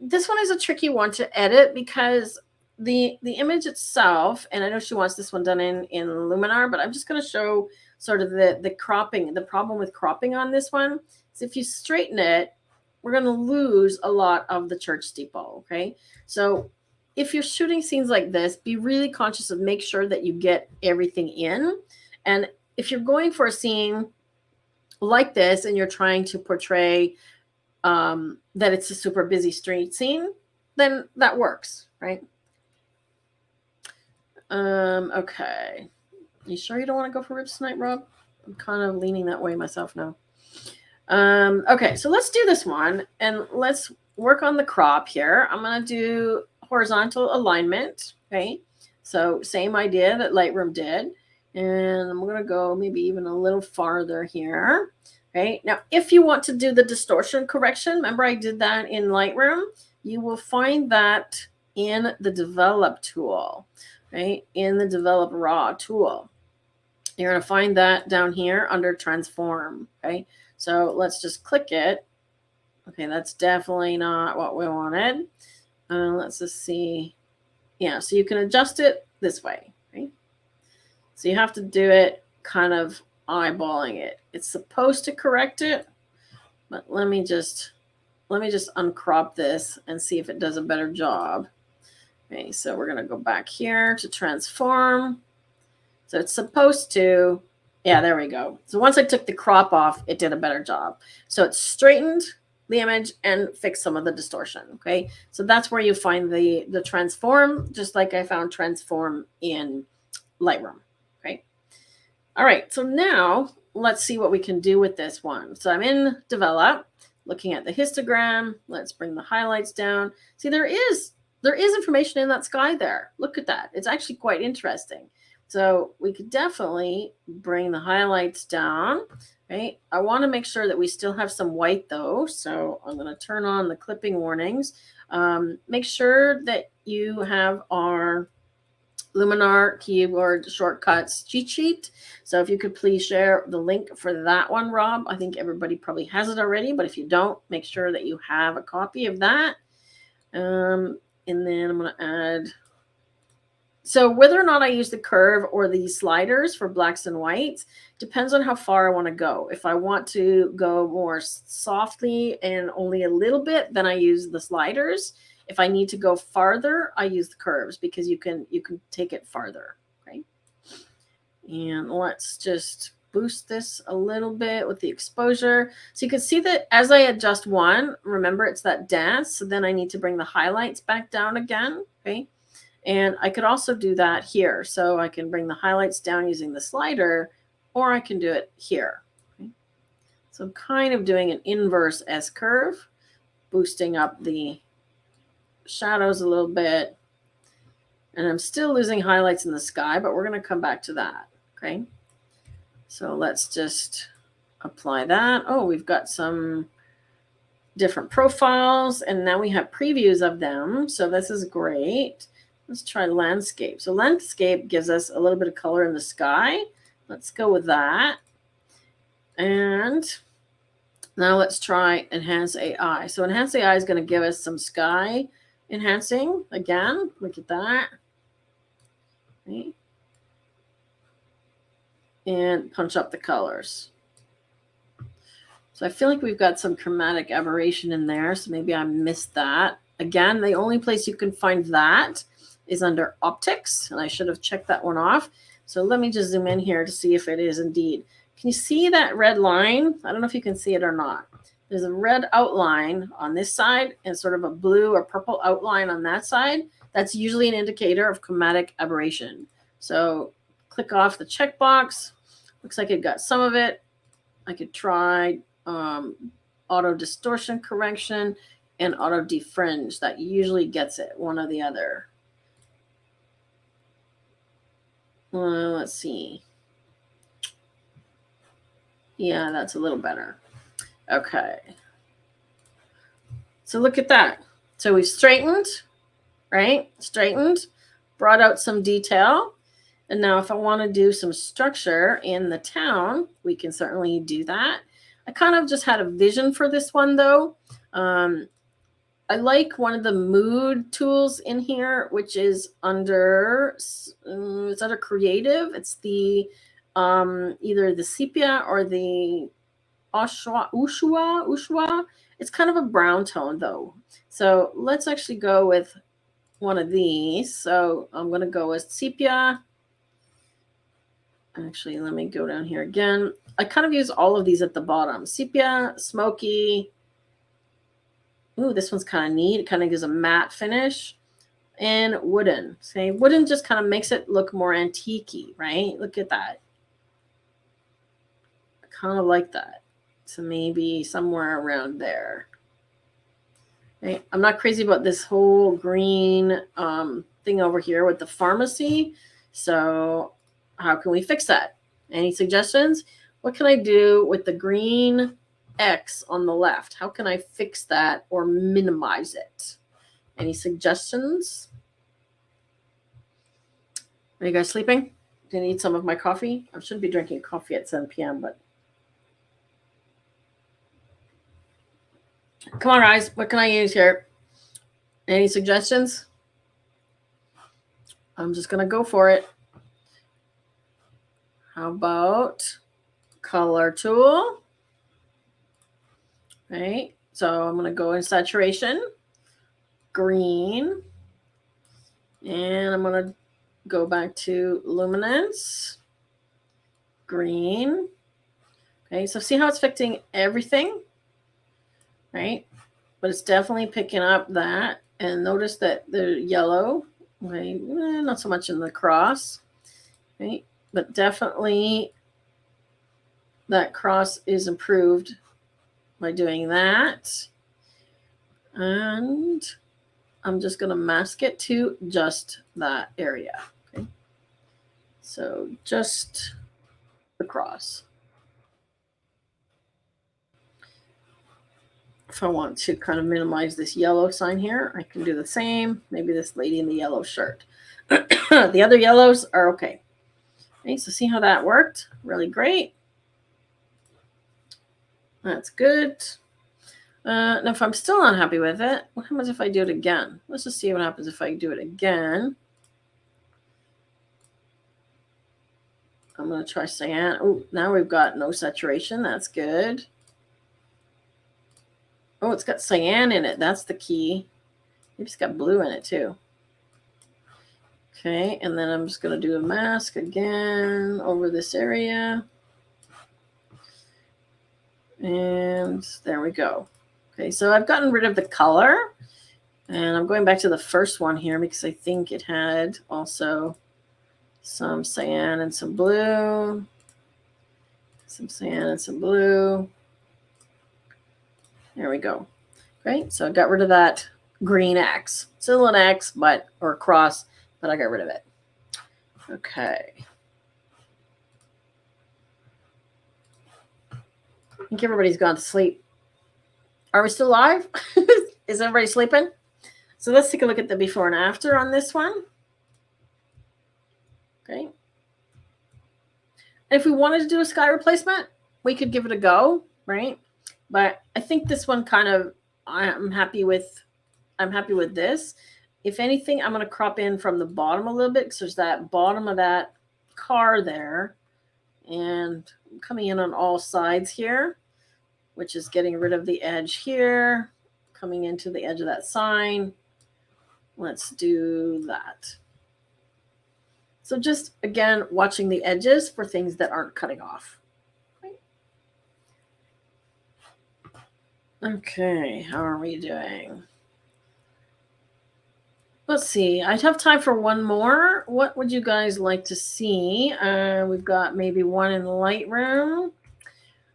This one is a tricky one to edit because the image itself, and I know she wants this one done in Luminar, but I'm just going to show sort of the cropping. The problem with cropping on this one is if you straighten it, we're going to lose a lot of the church steeple. Okay, so if you're shooting scenes like this, be really conscious of make sure that you get everything in. And if you're going for a scene like this and you're trying to portray that it's a super busy street scene, then that works, right? Okay. You sure you don't want to go for ribs tonight, Rob? I'm kind of leaning that way myself now. Okay, so let's do this one and let's work on the crop here. I'm going to do horizontal alignment. Okay, so same idea that Lightroom did. And I'm going to go maybe even a little farther here. Okay, now if you want to do the distortion correction, remember I did that in Lightroom, you will find that in the develop tool, right? In the develop raw tool. You're going to find that down here under transform. Okay, so let's just click it. Okay, that's definitely not what we wanted. Let's just see. Yeah, so you can adjust it this way. Right? So you have to do it kind of eyeballing it. It's supposed to correct it, but let me just uncrop this and see if it does a better job. Okay, so we're going to go back here to transform. So it's supposed to, yeah, there we go. So once I took the crop off, it did a better job. So it straightened the image and fixed some of the distortion. Okay, so that's where you find the transform, just like I found transform in Lightroom. Okay, all right, so now let's see what we can do with this one. So I'm in develop, looking at the histogram. Let's bring the highlights down. See, there is information in that sky there. Look at that. It's actually quite interesting. So we could definitely bring the highlights down, right? I want to make sure that we still have some white though. So I'm going to turn on the clipping warnings. Make sure that you have our Luminar keyboard shortcuts cheat sheet. So if you could please share the link for that one, Rob. I think everybody probably has it already, but if you don't, make sure that you have a copy of that. And then I'm going to add... So whether or not I use the curve or the sliders for blacks and whites depends on how far I want to go. If I want to go more softly and only a little bit, then I use the sliders. If I need to go farther, I use the curves because you can take it farther. Okay. And let's just boost this a little bit with the exposure. So you can see that as I adjust one, remember it's that dance. So then I need to bring the highlights back down again. Okay. And I could also do that here. So I can bring the highlights down using the slider, or I can do it here. Okay. So I'm kind of doing an inverse S-curve, boosting up the shadows a little bit. And I'm still losing highlights in the sky, but we're going to come back to that. Okay. So let's just apply that. Oh, we've got some different profiles, and now we have previews of them. So this is great. Let's try landscape. So landscape gives us a little bit of color in the sky. Let's go with that. And now let's try Enhance AI. So Enhance AI is going to give us some sky enhancing. Again, look at that. Right? And punch up the colors. So I feel like we've got some chromatic aberration in there. So maybe I missed that. Again, the only place you can find that is under optics. And I should have checked that one off. So let me just zoom in here to see if it is indeed. Can you see that red line? I don't know if you can see it or not. There's a red outline on this side and sort of a blue or purple outline on that side. That's usually an indicator of chromatic aberration. So click off the checkbox. Looks like it got some of it. I could try auto distortion correction and auto defringe. That usually gets it, one or the other. Let's see. Yeah, that's a little better. Okay. So look at that. So we've straightened, right? Straightened, brought out some detail. And now if I want to do some structure in the town, we can certainly do that. I kind of just had a vision for this one, though. I like one of the mood tools in here, which is under, it's under creative. It's the either the sepia or the Ushua. It's kind of a brown tone, though. So let's actually go with one of these. So I'm going to go with sepia. Actually, let me go down here again. I kind of use all of these at the bottom. Sepia, smoky. Ooh, this one's kind of neat. It kind of gives a matte finish. And wooden. See, wooden just kind of makes it look more antique-y, right? Look at that. I kind of like that. So maybe somewhere around there. Okay. I'm not crazy about this whole green thing over here with the pharmacy. So how can we fix that? Any suggestions? What can I do with the green X on the left? How can I fix that or minimize it? Any suggestions? Are you guys sleeping? Do you need some of my coffee? I shouldn't be drinking coffee at 7 p.m., but come on, guys. What can I use here? Any suggestions? I'm just going to go for it. How about color tool? Right. So I'm going to go in saturation, green, and I'm going to go back to luminance, green. Okay. So see how it's affecting everything, right? But it's definitely picking up that. And notice that the yellow, okay, not so much in the cross, right? But definitely that cross is improved by doing that. And I'm just going to mask it to just that area. Okay. So just the cross. If I want to kind of minimize this yellow sign here, I can do the same. Maybe this lady in the yellow shirt. The other yellows are okay. Okay, so see how that worked? Really great. That's good. Now, if I'm still not happy with it, what happens if I do it again? Let's just see what happens if I do it again. I'm going to try cyan. Oh, now we've got no saturation. That's good. Oh, it's got cyan in it. That's the key. Maybe it's got blue in it too. Okay, and then I'm just going to do a mask again over this area. And there we go. Okay, so I've gotten rid of the color. And I'm going back to the first one here because I think it had also some cyan and some blue. Some cyan and some blue. There we go. Great. So I got rid of that green X. Still an X, but or cross, but I got rid of it. Okay. I think everybody's gone to sleep. Are we still live? Is everybody sleeping? So let's take a look at the before and after on this one. Okay. If we wanted to do a sky replacement, we could give it a go, right? But I think this one kind of, I'm happy with this. If anything, I'm going to crop in from the bottom a little bit because there's that bottom of that car there. And I'm coming in on all sides here, which is getting rid of the edge here, coming into the edge of that sign. Let's do that. So just, again, watching the edges for things that aren't cutting off. Okay, how are we doing? Let's see. I'd have time for one more. What would you guys like to see? We've got maybe one in Lightroom.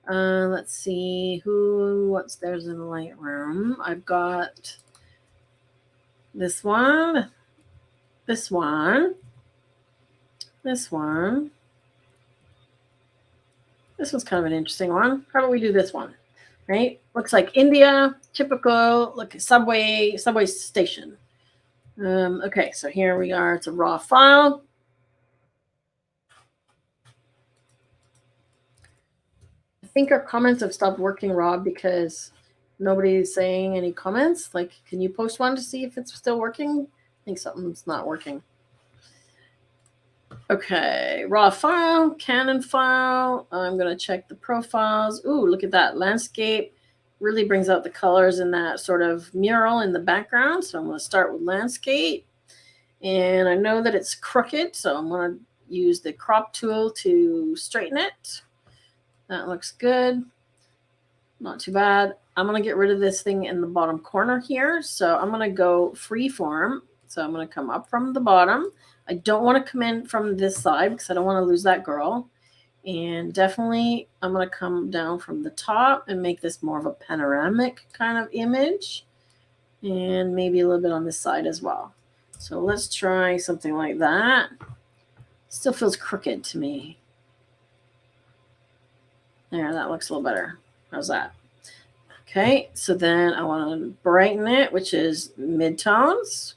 Let's see what's there's in Lightroom. I've got this one, this one, this one. This one's kind of an interesting one. How about we do this one? Right? Looks like India, typical. Look, subway station. Okay, so here we are. It's a raw file. I think our comments have stopped working, Rob, because nobody's saying any comments. Like, can you post one to see if it's still working? I think something's not working. Okay, raw file, Canon file. I'm going to check the profiles. Ooh, look at that. Landscape really brings out the colors in that sort of mural in the background. So I'm going to start with landscape. And I know that it's crooked, so I'm going to use the crop tool to straighten it. That looks good. Not too bad. I'm going to get rid of this thing in the bottom corner here. So I'm going to go freeform. So I'm going to come up from the bottom. I don't want to come in from this side because I don't want to lose that girl. And definitely I'm going to come down from the top and make this more of a panoramic kind of image. And maybe a little bit on this side as well. So let's try something like that. Still feels crooked to me. There, that looks a little better. How's that? Okay, so then I want to brighten it, which is midtones.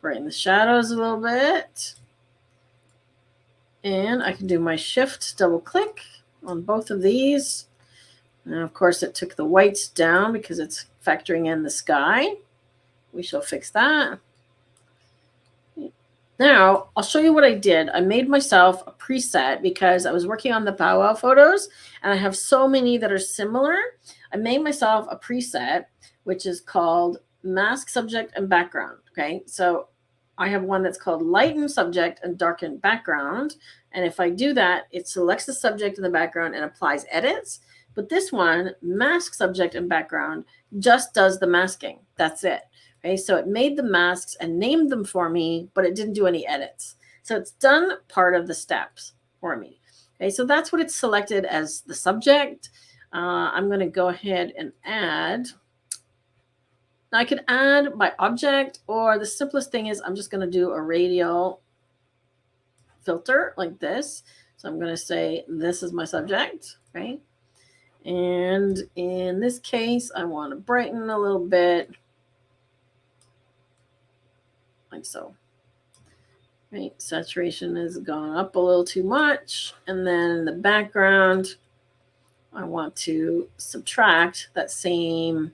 Brighten the shadows a little bit. And I can do my shift, double click on both of these. And of course it took the whites down because it's factoring in the sky. We shall fix that. Now, I'll show you what I did. I made myself a preset because I was working on the powwow photos and I have so many that are similar. I made myself a preset, which is called Mask Subject and Background. Okay, so I have one that's called Lighten Subject and Darken Background. And if I do that, it selects the subject in the background and applies edits. But this one, Mask Subject and Background, just does the masking. That's it. Okay, so it made the masks and named them for me, but it didn't do any edits. So it's done part of the steps for me. Okay, so that's what it's selected as the subject. I'm going to go ahead and add. Now I could add by object, or the simplest thing is I'm just going to do a radial filter like this. So I'm going to say this is my subject, right? And in this case, I want to brighten a little bit. Like so. Right, saturation has gone up a little too much. And then in the background, I want to subtract that same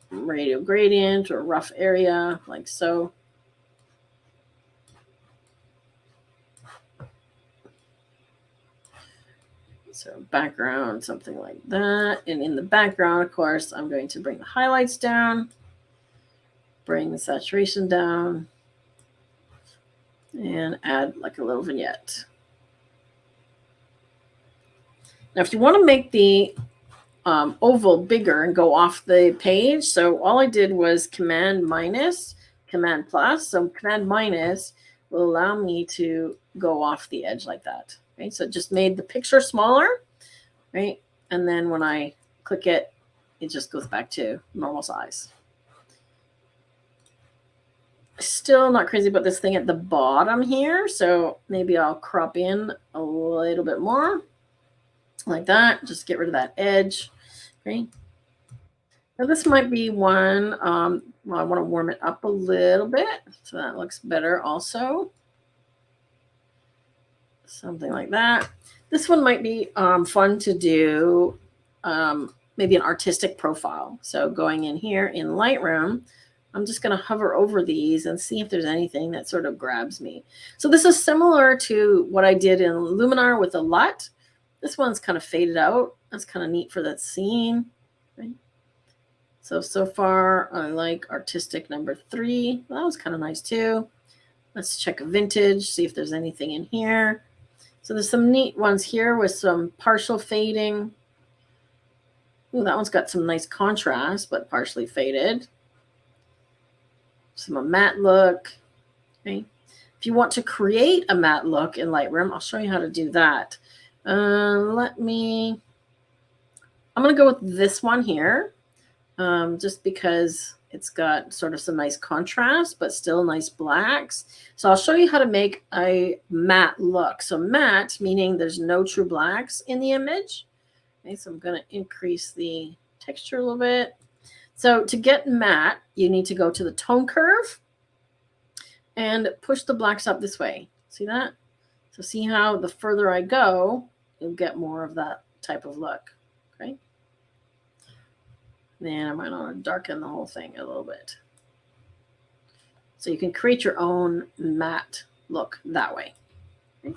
radial gradient or rough area, like so. So background, something like that. And in the background, of course, I'm going to bring the highlights down, bring the saturation down, and add like a little vignette. Now, if you want to make the oval bigger and go off the page, so all I did was Command minus, Command plus. So Command minus will allow me to go off the edge like that. Okay, so it just made the picture smaller, right? And then when I click it, it just goes back to normal size. Still not crazy about this thing at the bottom here, so maybe I'll crop in a little bit more. like that. Just get rid of that edge. Okay. Now this might be one, well, I want to warm it up a little bit so that looks better also. Something like that. This one might be fun to do, maybe an artistic profile. So going in here in Lightroom, I'm just going to hover over these and see if there's anything that sort of grabs me. So this is similar to what I did in Luminar with the LUT. This one's kind of faded out. That's kind of neat for that scene. Right? So far, I like artistic number 3. That was kind of nice too. Let's check a vintage, see if there's anything in here. So there's some neat ones here with some partial fading. Ooh, that one's got some nice contrast, but partially faded. Some a matte look. Okay. If you want to create a matte look in Lightroom, I'll show you how to do that. I'm going to go with this one here, just because it's got sort of some nice contrast, but still nice blacks. So I'll show you how to make a matte look. So matte, meaning there's no true blacks in the image. Okay, so I'm going to increase the texture a little bit. So to get matte, you need to go to the tone curve and push the blacks up this way. See that? So see how the further I go, you'll get more of that type of look. Okay. Then I might want to darken the whole thing a little bit. So you can create your own matte look that way. Okay.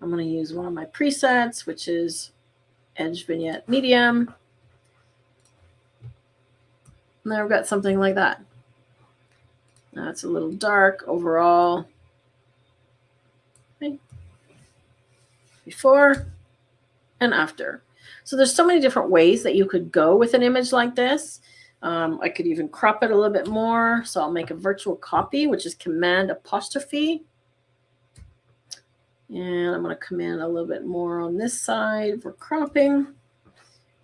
I'm going to use one of my presets, which is Edge Vignette Medium. And there we've got something like that. Now it's a little dark overall. Okay. Before and after. So there's so many different ways that you could go with an image like this. I could even crop it a little bit more. So I'll make a virtual copy, which is Command apostrophe. And I'm going to come in a little bit more on this side for cropping.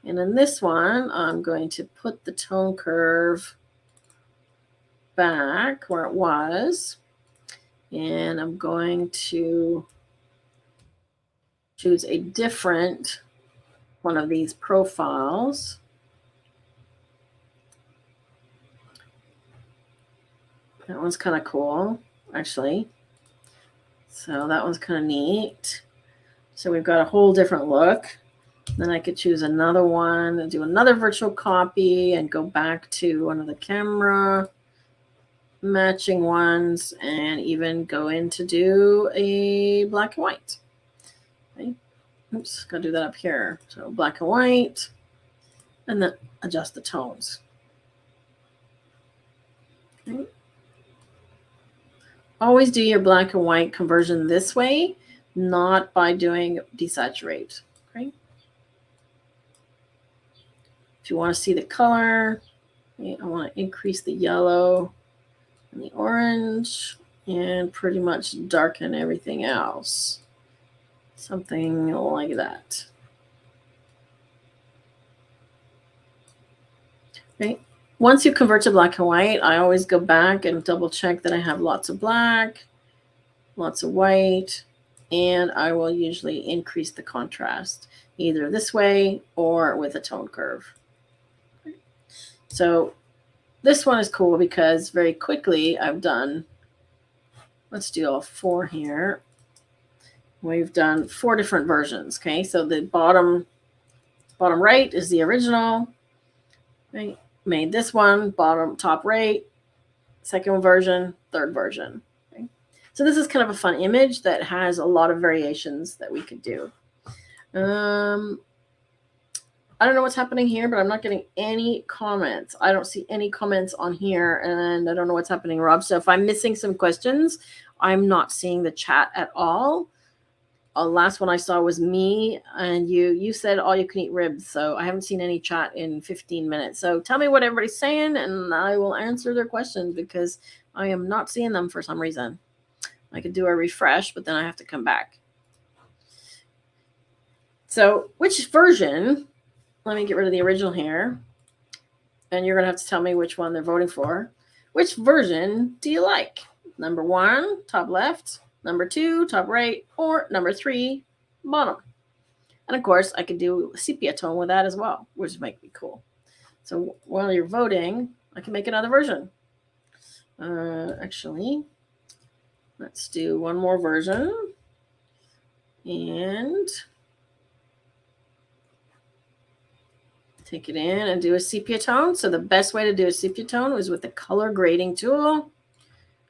And in this one, I'm going to put the tone curve back where it was. And I'm going to choose a different one of these profiles. That one's kind of cool, actually. So that one's kind of neat. So we've got a whole different look. Then I could choose another one and do another virtual copy and go back to one of the camera matching ones and even go in to do a black and white. Okay. Oops, gotta do that up here. So black and white, and then adjust the tones. Okay. Always do your black and white conversion this way, not by doing desaturate. Okay. If you want to see the color, okay, I want to increase the yellow and the orange and pretty much darken everything else. Something like that. Okay. Once you convert to black and white, I always go back and double check that I have lots of black, lots of white, and I will usually increase the contrast either this way or with a tone curve. Okay. So this one is cool because very quickly I've done, let's do all 4 here. We've done 4 different versions. Okay, so the bottom right is the original. Right, made this one, top right, second version, third version. Okay. So this is kind of a fun image that has a lot of variations that we could do. I don't know what's happening here, but I'm not getting any comments. I don't see any comments on here, and I don't know what's happening, Rob. So if I'm missing some questions, I'm not seeing the chat at all. Last one I saw was me, and you said all you can eat ribs. So I haven't seen any chat in 15 minutes. So tell me what everybody's saying, and I will answer their questions because I am not seeing them for some reason. I could do a refresh, but then I have to come back. So which version? Let me get rid of the original here. And you're going to have to tell me which one they're voting for. Which version do you like? Number 1, top left. Number 2, top right. Or number 3, bottom. And of course, I could do sepia tone with that as well, which might be cool. So while you're voting, I can make another version. Actually, let's do one more version. And take it in and do a sepia tone. So the best way to do a sepia tone is with the color grading tool.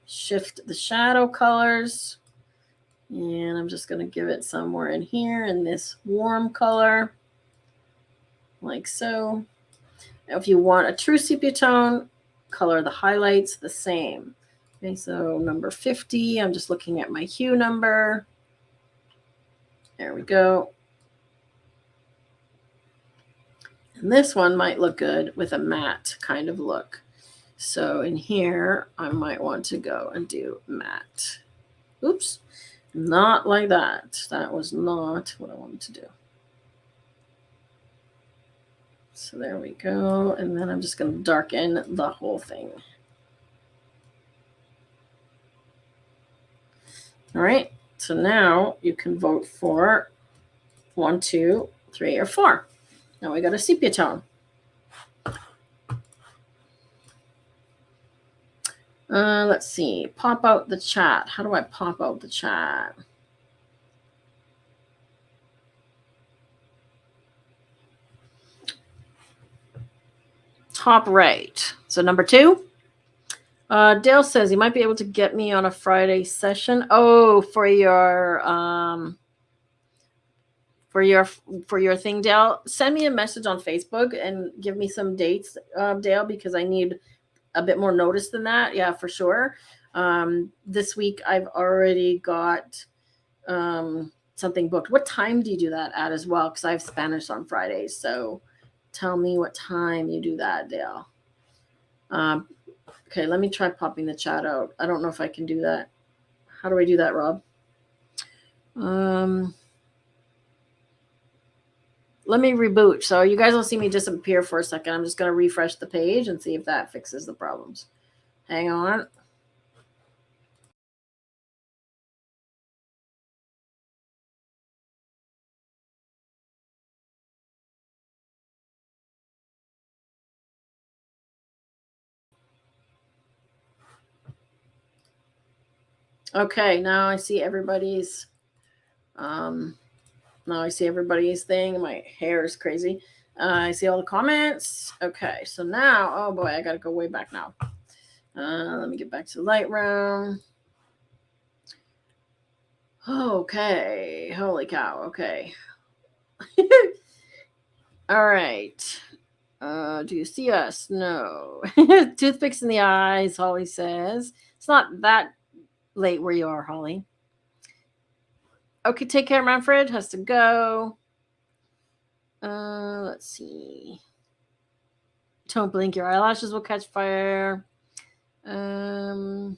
Shift the shadow colors. And I'm just going to give it somewhere in here in this warm color, like so. Now, if you want a true sepia tone, color the highlights the same. Okay, so number 50, I'm just looking at my hue number. There we go. And this one might look good with a matte kind of look. So in here, I might want to go and do matte. Oops, not like that. That was not what I wanted to do. So there we go. And then I'm just going to darken the whole thing. All right. So now you can vote for 1, 2, 3, or 4. Now we got a sepia tone. Let's see. Pop out the chat. How do I pop out the chat? Top right. So number 2. Dale says you might be able to get me on a Friday session. Oh, for your thing, Dale. Send me a message on Facebook and give me some dates, Dale, because I need a bit more notice than that. Yeah, for sure. This week I've already got something booked. What time do you do that at as well? Because I have Spanish on Fridays. So tell me what time you do that, Dale. Okay, let me try popping the chat out. I don't know if I can do that. How do I do that, Rob? Let me reboot. So you guys will see me disappear for a second. I'm just going to refresh the page and see if that fixes the problems. Hang on. Okay, now I see everybody's thing. My hair is crazy. I see all the comments. Okay, so now, oh boy, I gotta go way back now. Let me get back to Lightroom. Okay, holy cow. Okay. All right. Do you see us? No. Toothpicks in the eyes, Holly says. It's not that late where you are, Holly. Okay, take care, Manfred. Has to go. Let's see. Don't blink, your eyelashes will catch fire. Neil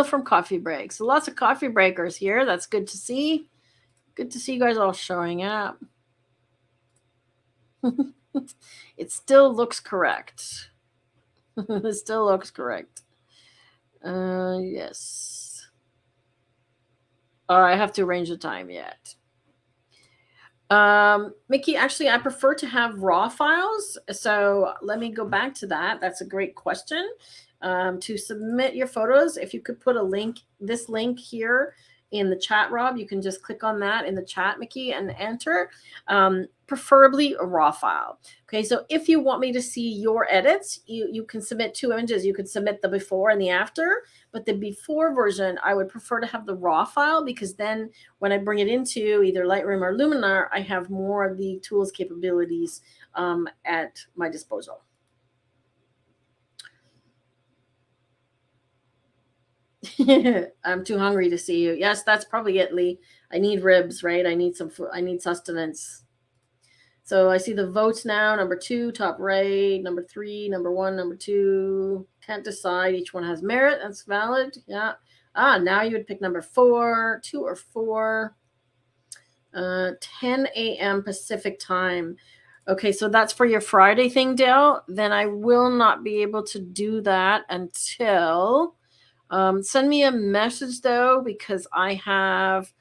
from Coffee Break. So lots of coffee breakers here. That's good to see. Good to see you guys all showing up. It still looks correct. It still looks correct. Yes. I have to arrange the time yet. Mickey, actually, I prefer to have raw files. So let me go back to that. That's a great question. To submit your photos, if you could put a link, this link here in the chat, Rob, you can just click on that in the chat, Mickey, and enter. Preferably a raw file. Okay, so if you want me to see your edits, you can submit 2 images. You could submit the before and the after, but the before version, I would prefer to have the raw file, because then when I bring it into either Lightroom or Luminar, I have more of the tools capabilities at my disposal. I'm too hungry to see you. Yes, that's probably it, Lee. I need ribs, right? I need sustenance. So I see the votes now. Number 2, top right. Number 3, number 1, number 2. Can't decide. Each one has merit. That's valid. Yeah. Now you would pick number 4, 2 or 4. 10 a.m. Pacific time. Okay, so that's for your Friday thing, Dale. Then I will not be able to do that until... send me a message, though, because I have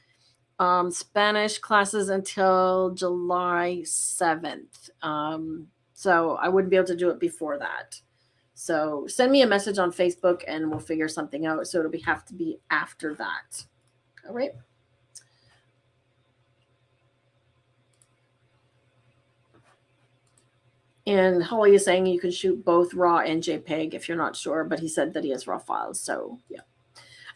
Spanish classes until July 7th. So I wouldn't be able to do it before that. So send me a message on Facebook and we'll figure something out. So have to be after that. All right. And Holly is saying you can shoot both RAW and JPEG if you're not sure, but he said that he has RAW files. So yeah.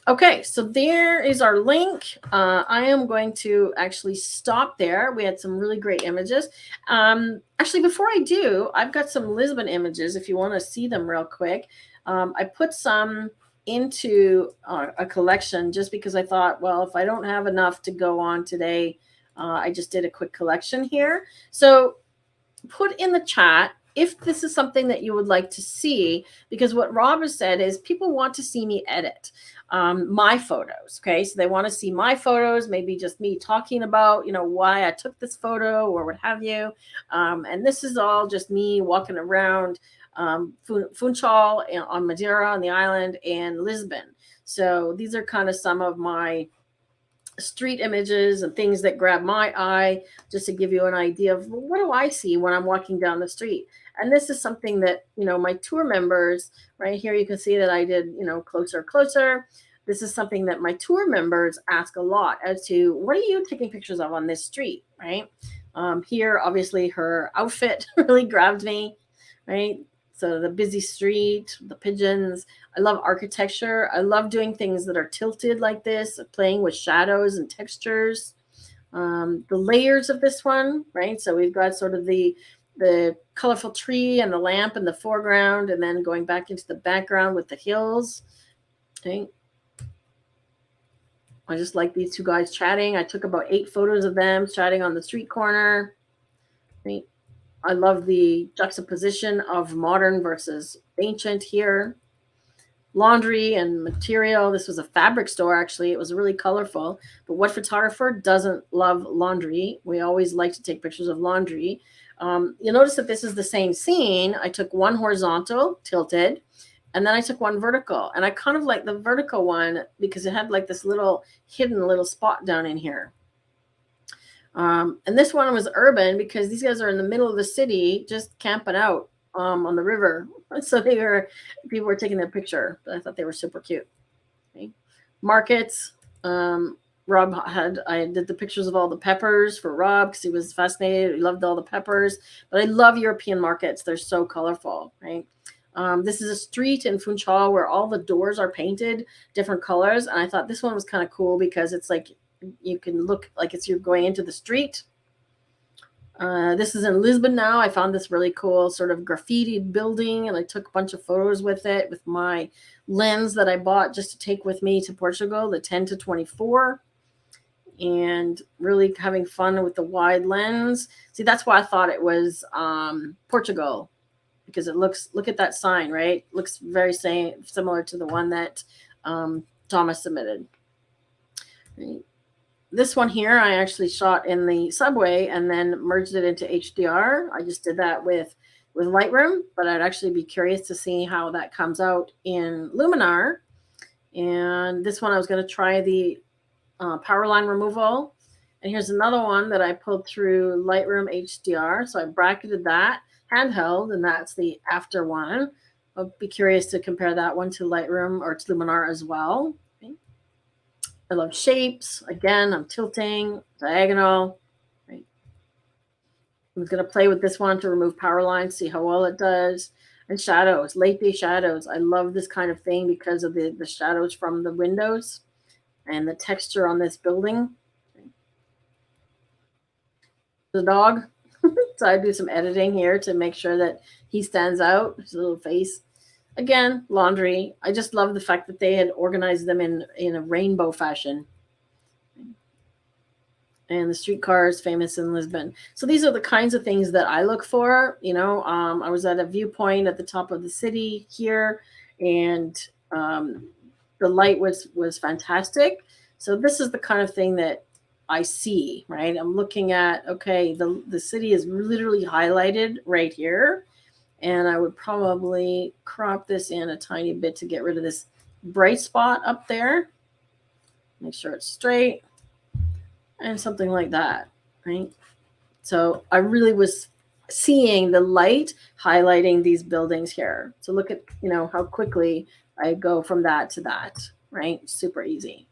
Okay, so there is our link. I am going to actually stop there. We had some really great images. Actually, before I do, I've got some Lisbon images if you want to see them real quick. I put some into a collection just because I thought, well, if I don't have enough to go on today, I just did a quick collection here. So put in the chat if this is something that you would like to see, because what Rob has said is people want to see me edit my photos. Okay, so they want to see my photos, maybe just me talking about, why I took this photo or what have you. And this is all just me walking around Funchal on Madeira on the island and Lisbon. So these are kind of some of my street images and things that grab my eye, just to give you an idea of what do I see when I'm walking down the street. And this is something that, my tour members, right here, you can see that I did, closer. This is something that my tour members ask a lot as to, what are you taking pictures of on this street, right? Here, obviously, her outfit really grabbed me, right? So the busy street, the pigeons. I love architecture. I love doing things that are tilted like this, playing with shadows and textures. The layers of this one, right? So we've got sort of the colorful tree and the lamp in the foreground, and then going back into the background with the hills. Okay. I just like these two guys chatting. I took about 8 photos of them chatting on the street corner. Right. I love the juxtaposition of modern versus ancient here. Laundry and material. This was a fabric store, actually. It was really colorful. But what photographer doesn't love laundry? We always like to take pictures of laundry. You'll notice that this is the same scene. I took one horizontal, tilted, and then I took one vertical. And I kind of like the vertical one because it had like this little hidden little spot down in here. And this one was urban because these guys are in the middle of the city just camping out on the river. So people were taking their picture, but I thought they were super cute. Okay. Markets. I did the pictures of all the peppers for Rob because he was fascinated. He loved all the peppers. But I love European markets. They're so colorful, right? This is a street in Funchal where all the doors are painted different colors. And I thought this one was kind of cool because it's like you can look like you're going into the street. This is in Lisbon now. I found this really cool sort of graffitied building, and I took a bunch of photos with it with my lens that I bought just to take with me to Portugal, the 10-24, and really having fun with the wide lens. See, that's why I thought it was Portugal, because look at that sign, right? Looks very similar to the one that Thomas submitted. Right. This one here, I actually shot in the subway and then merged it into HDR. I just did that with Lightroom, but I'd actually be curious to see how that comes out in Luminar. And this one, I was going to try the power line removal. And here's another one that I pulled through Lightroom HDR. So I bracketed that handheld, and that's the after one. I'll be curious to compare that one to Lightroom or to Luminar as well. I love shapes. Again, I'm tilting, diagonal. Right. I'm going to play with this one to remove power lines, see how well it does. And shadows, late day shadows. I love this kind of thing because of the shadows from the windows and the texture on this building. The dog. So I do some editing here to make sure that he stands out, his little face. Again, laundry. I just love the fact that they had organized them in a rainbow fashion. And the streetcar is famous in Lisbon. So these are the kinds of things that I look for. I was at a viewpoint at the top of the city here, and the light was fantastic. So this is the kind of thing that I see, right? I'm looking at, okay, the city is literally highlighted right here. And I would probably crop this in a tiny bit to get rid of this bright spot up there. Make sure it's straight. and something like that, right? So I really was seeing the light highlighting these buildings here. So look at, you know, how quickly I go from that to that, right? Super easy.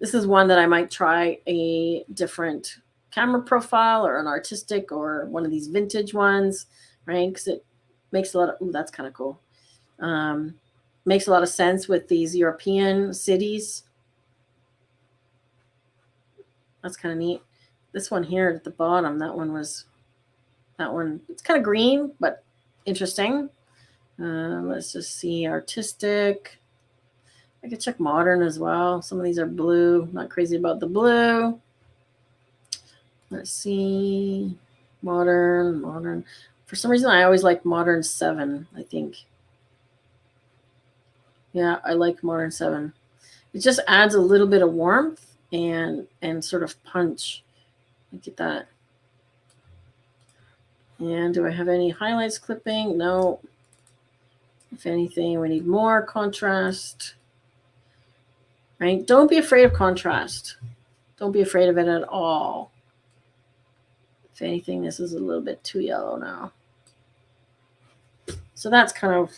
This is one that I might try a different camera profile or an artistic or one of these vintage ones, right? Because it makes a lot of, ooh, that's kind of cool. Makes a lot of sense with these European cities. That's kind of neat. This one here at the bottom, that one, it's kind of green, but interesting. Let's just see, artistic. I could check modern as well. Some of these are blue. Not crazy about the blue. Let's see, modern. For some reason, I always like modern 7, I think. Yeah, I like modern 7. It just adds a little bit of warmth and sort of punch. Look at that. And do I have any highlights clipping? No. If anything, we need more contrast. Right? Don't be afraid of contrast. Don't be afraid of it at all. If anything, this is a little bit too yellow now. So that's kind of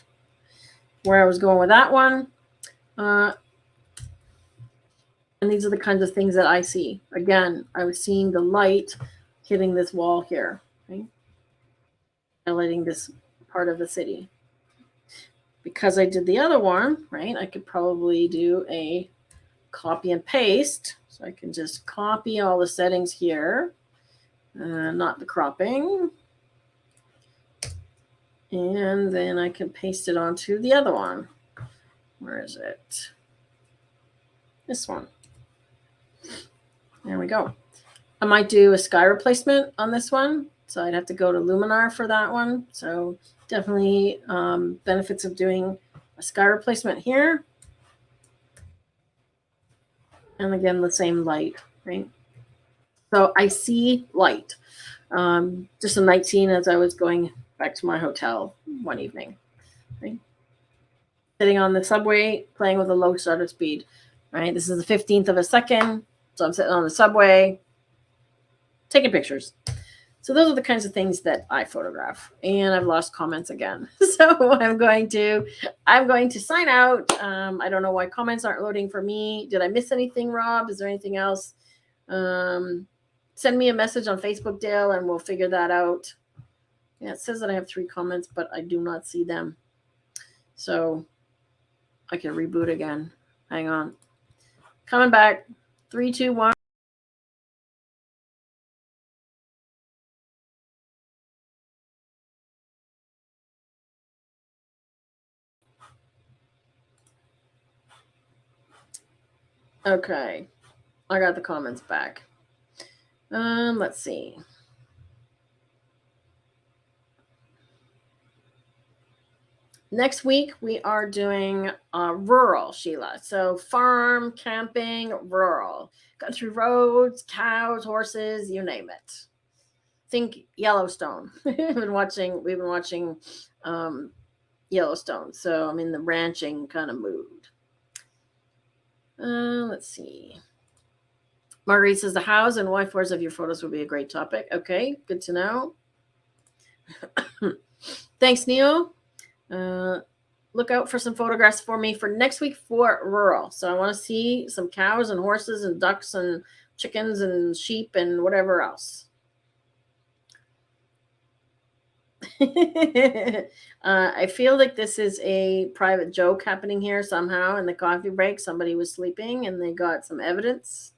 where I was going with that one. And these are the kinds of things that I see. Again, I was seeing the light hitting this wall here, right? Highlighting this part of the city. Because I did the other one, right, I could probably do a copy and paste. So I can just copy all the settings here, not the cropping. And then I can paste it onto the other one. Where is it? This one. There we go. I might do a sky replacement on this one. So I'd have to go to Luminar for that one. So definitely benefits of doing a sky replacement here. And again, the same light, right? So I see light. Just a night scene as I was going back to my hotel one evening. Right? Sitting on the subway, playing with a low shutter speed. Right? This is the 15th of a second. So I'm sitting on the subway, taking pictures. So those are the kinds of things that I photograph. And I've lost comments again. So I'm going to sign out. I don't know why comments aren't loading for me. Did I miss anything, Rob? Is there anything else? Send me a message on Facebook, Dale, and we'll figure that out. Yeah, it says that I have 3 comments, but I do not see them. So I can reboot again. Hang on. Coming back. 3, 2, 1. Okay. I got the comments back. Let's see. Next week, we are doing rural, Sheila. So farm, camping, rural. Country roads, cows, horses, you name it. Think Yellowstone. We've been watching Yellowstone. So I'm in the ranching kind of mood. Let's see. Marguerite says the hows and why fours of your photos would be a great topic. Okay, good to know. Thanks, Neil. Look out for some photographs for me for next week for rural. So I want to see some cows and horses and ducks and chickens and sheep and whatever else. I feel like this is a private joke happening here somehow in the coffee break. Somebody was sleeping and they got some evidence.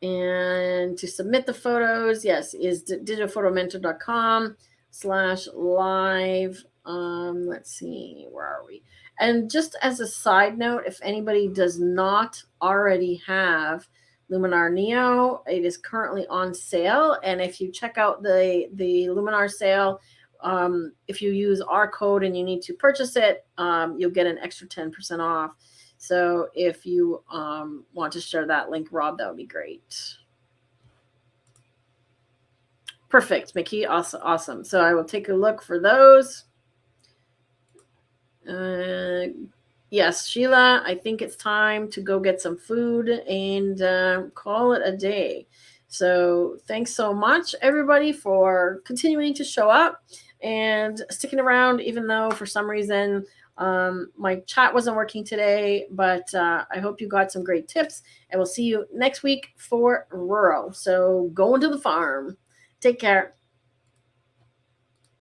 And to submit the photos, yes, is digitalphotomentor.com/live. Let's see, where are we? And just as a side note, if anybody does not already have Luminar Neo, it is currently on sale. And if you check out the Luminar sale, if you use our code and you need to purchase it, you'll get an extra 10% off. So if you want to share that link, Rob, that would be great. Perfect, Mickey. Awesome. So I will take a look for those. Yeah, Yes, Sheila, I think it's time to go get some food and call it a day. So thanks so much, everybody, for continuing to show up and sticking around, even though for some reason my chat wasn't working today. But I hope you got some great tips, and we'll see you next week for rural. So go into the farm. Take care.